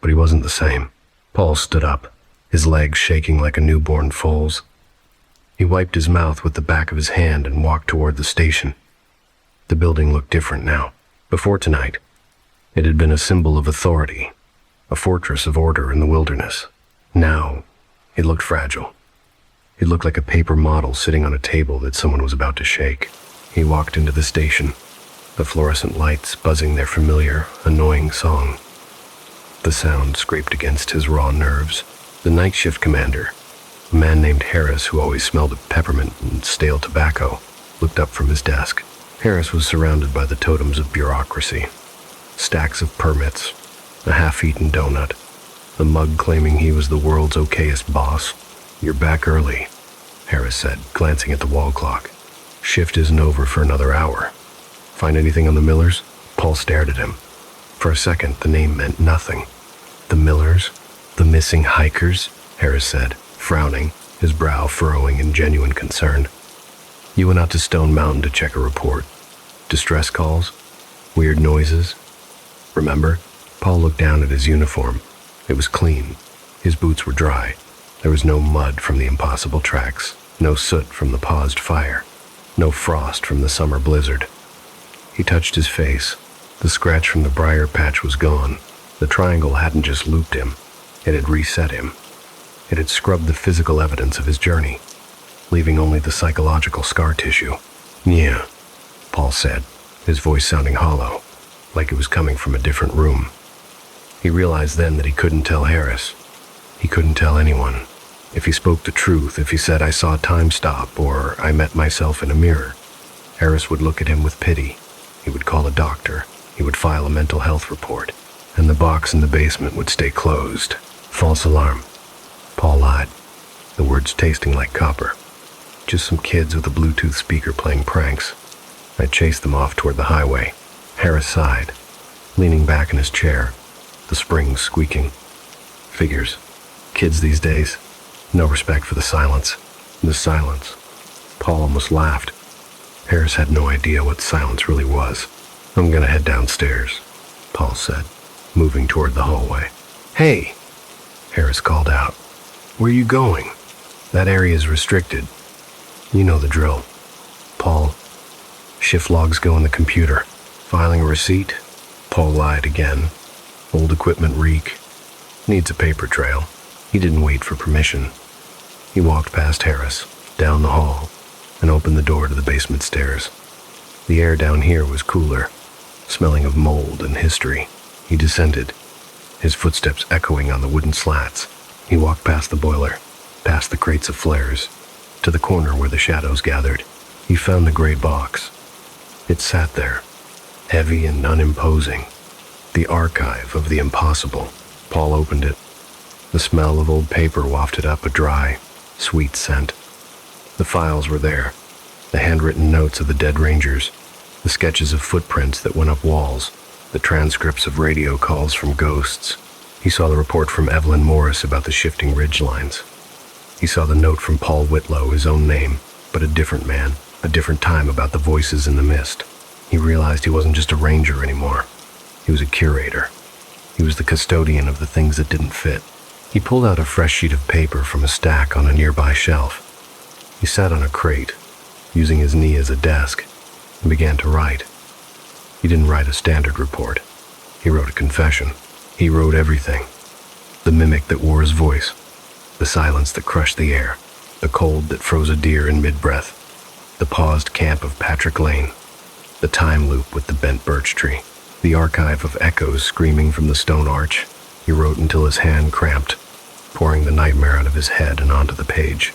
But he wasn't the same. Paul stood up, his legs shaking like a newborn foal's. He wiped his mouth with the back of his hand and walked toward the station. The building looked different now. Before tonight, it had been a symbol of authority, a fortress of order in the wilderness. Now, it looked fragile. It looked like a paper model sitting on a table that someone was about to shake. He walked into the station, the fluorescent lights buzzing their familiar, annoying song. The sound scraped against his raw nerves. The night shift commander, a man named Harris who always smelled of peppermint and stale tobacco, looked up from his desk. Harris was surrounded by the totems of bureaucracy. Stacks of permits, a half-eaten donut, a mug claiming he was the world's okayest boss. "You're back early," Harris said, glancing at the wall clock. "Shift isn't over for another hour. Find anything on the Millers?" Paul stared at him. For a second, the name meant nothing. "The Millers? The missing hikers?" Harris said, frowning, his brow furrowing in genuine concern. "You went out to Stone Mountain to check a report. distress calls, weird noises. Remember? Paul looked down at his uniform. It was clean. His boots were dry. There was no mud from the impossible tracks, no soot from the paused fire, no frost from the summer blizzard. He touched his face. The scratch from the briar patch was gone. The triangle hadn't just looped him. It had reset him. It had scrubbed the physical evidence of his journey, leaving only the psychological scar tissue. "Yeah," Paul said, his voice sounding hollow, like it was coming from a different room. He realized then that he couldn't tell Harris. He couldn't tell anyone. If he spoke the truth, if he said, "I saw time stop," or "I met myself in a mirror," Harris would look at him with pity. He would call a doctor. He would file a mental health report. And the box in the basement would stay closed. False alarm. Paul lied, the words tasting like copper. Just some kids with a Bluetooth speaker playing pranks. I chased them off toward the highway. Harris sighed, leaning back in his chair, the springs squeaking. Figures. Kids these days. No respect for the silence. The silence. Paul almost laughed. Harris had no idea what silence really was. "I'm gonna head downstairs," Paul said, moving toward the hallway. "Hey," Harris called out. "Where are you going? That area is restricted." "You know the drill." "Paul, shift logs go in the computer. Filing a receipt?" Paul lied again. "Old equipment reek. Needs a paper trail." He didn't wait for permission. He walked past Harris, down the hall, and opened the door to the basement stairs. The air down here was cooler, smelling of mold and history. He descended, his footsteps echoing on the wooden slats. He walked past the boiler, past the crates of flares, to the corner where the shadows gathered. He found the gray box. It sat there, heavy and unimposing. The archive of the impossible. Paul opened it. The smell of old paper wafted up a dry, sweet scent. The files were there, the handwritten notes of the dead rangers, the sketches of footprints that went up walls, the transcripts of radio calls from ghosts. He saw the report from Evelyn Morris about the shifting ridge lines. He saw the note from Paul Whitlow, his own name, but a different man, a different time about the voices in the mist. He realized he wasn't just a ranger anymore. He was a curator. He was the custodian of the things that didn't fit. He pulled out a fresh sheet of paper from a stack on a nearby shelf. He sat on a crate, using his knee as a desk, and began to write. He didn't write a standard report. He wrote a confession. He wrote everything. The mimic that wore his voice, the silence that crushed the air, the cold that froze a deer in mid-breath, the paused camp of Patrick Lane, the time loop with the bent birch tree, the archive of echoes screaming from the stone arch. He wrote until his hand cramped, pouring the nightmare out of his head and onto the page.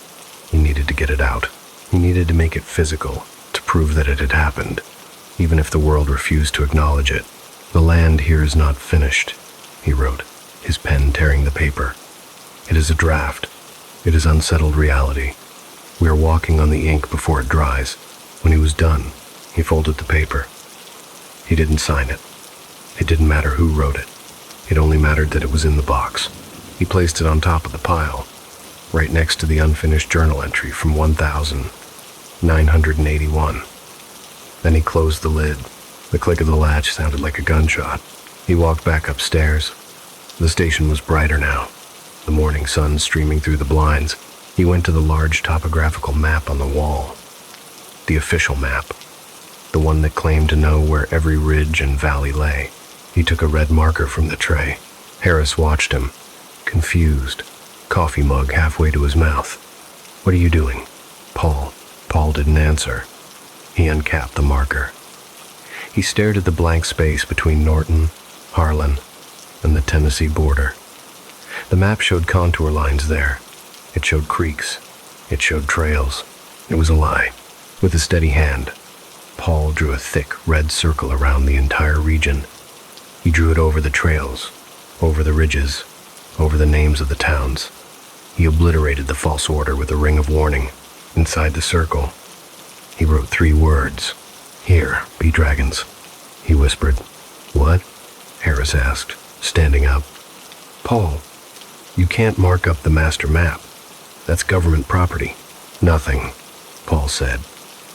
He needed to get it out. He needed to make it physical, to prove that it had happened, even if the world refused to acknowledge it. "The land here is not finished," he wrote, his pen tearing the paper. "It is a draft. It is unsettled reality. We are walking on the ink before it dries." When he was done, he folded the paper. He didn't sign it. It didn't matter who wrote it. It only mattered that it was in the box. He placed it on top of the pile, right next to the unfinished journal entry from 1981. Then he closed the lid. The click of the latch sounded like a gunshot. He walked back upstairs. The station was brighter now, the morning sun streaming through the blinds. He went to the large topographical map on the wall. The official map, the one that claimed to know where every ridge and valley lay. He took a red marker from the tray. Harris watched him, confused, coffee mug halfway to his mouth. "What are you doing?" Paul didn't answer. He uncapped the marker. He stared at the blank space between Norton, Harlan, and the Tennessee border. The map showed contour lines there. It showed creeks. It showed trails. It was a lie. With a steady hand, Paul drew a thick red circle around the entire region. He drew it over the trails, over the ridges, over the names of the towns. He obliterated the false order with a ring of warning. Inside the circle, he wrote 3 words. "Here, be dragons," he whispered. "What?" Harris asked, standing up. "Paul, you can't mark up the master map. That's government property." "Nothing," Paul said,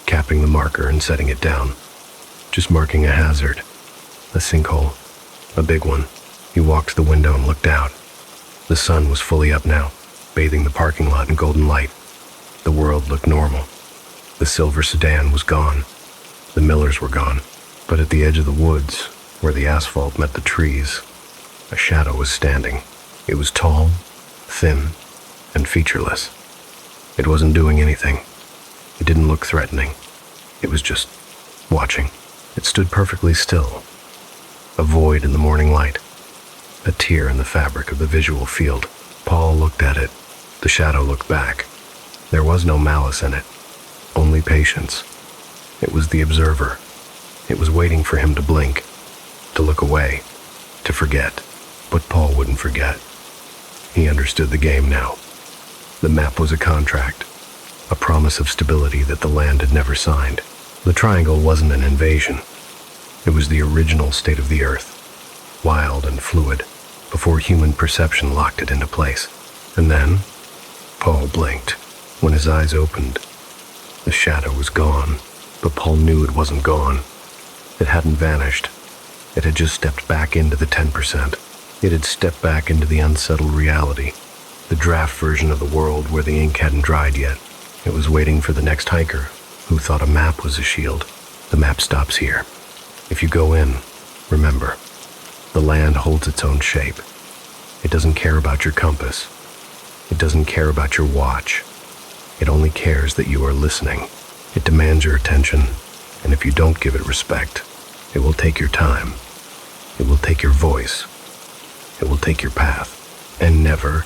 capping the marker and setting it down. just marking a hazard. A sinkhole. A big one. He walked to the window and looked out. The sun was fully up now, bathing the parking lot in golden light. The world looked normal. The silver sedan was gone. The Millers were gone. But at the edge of the woods, where the asphalt met the trees, a shadow was standing. It was tall, thin, and featureless. It wasn't doing anything. It didn't look threatening. It was just watching. It stood perfectly still. A void in the morning light. A tear in the fabric of the visual field. Paul looked at it. The shadow looked back. There was no malice in it. Only patience. It was the observer. It was waiting for him to blink, to look away, to forget. But Paul wouldn't forget. He understood the game now. The map was a contract, a promise of stability that the land had never signed. The triangle wasn't an invasion. It was the original state of the earth, wild and fluid, before human perception locked it into place. And then, Paul blinked. When his eyes opened, the shadow was gone, but Paul knew it wasn't gone. It hadn't vanished. It had just stepped back into the 10%. It had stepped back into the unsettled reality, the draft version of the world where the ink hadn't dried yet. It was waiting for the next hiker who thought a map was a shield. The map stops here. If you go in, remember, the land holds its own shape. It doesn't care about your compass. It doesn't care about your watch. It only cares that you are listening. It demands your attention, and if you don't give it respect, it will take your time. It will take your voice. It will take your path. And never,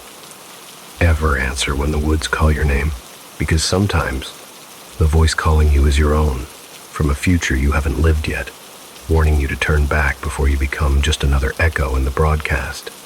ever answer when the woods call your name, because sometimes the voice calling you is your own, from a future you haven't lived yet, warning you to turn back before you become just another echo in the broadcast.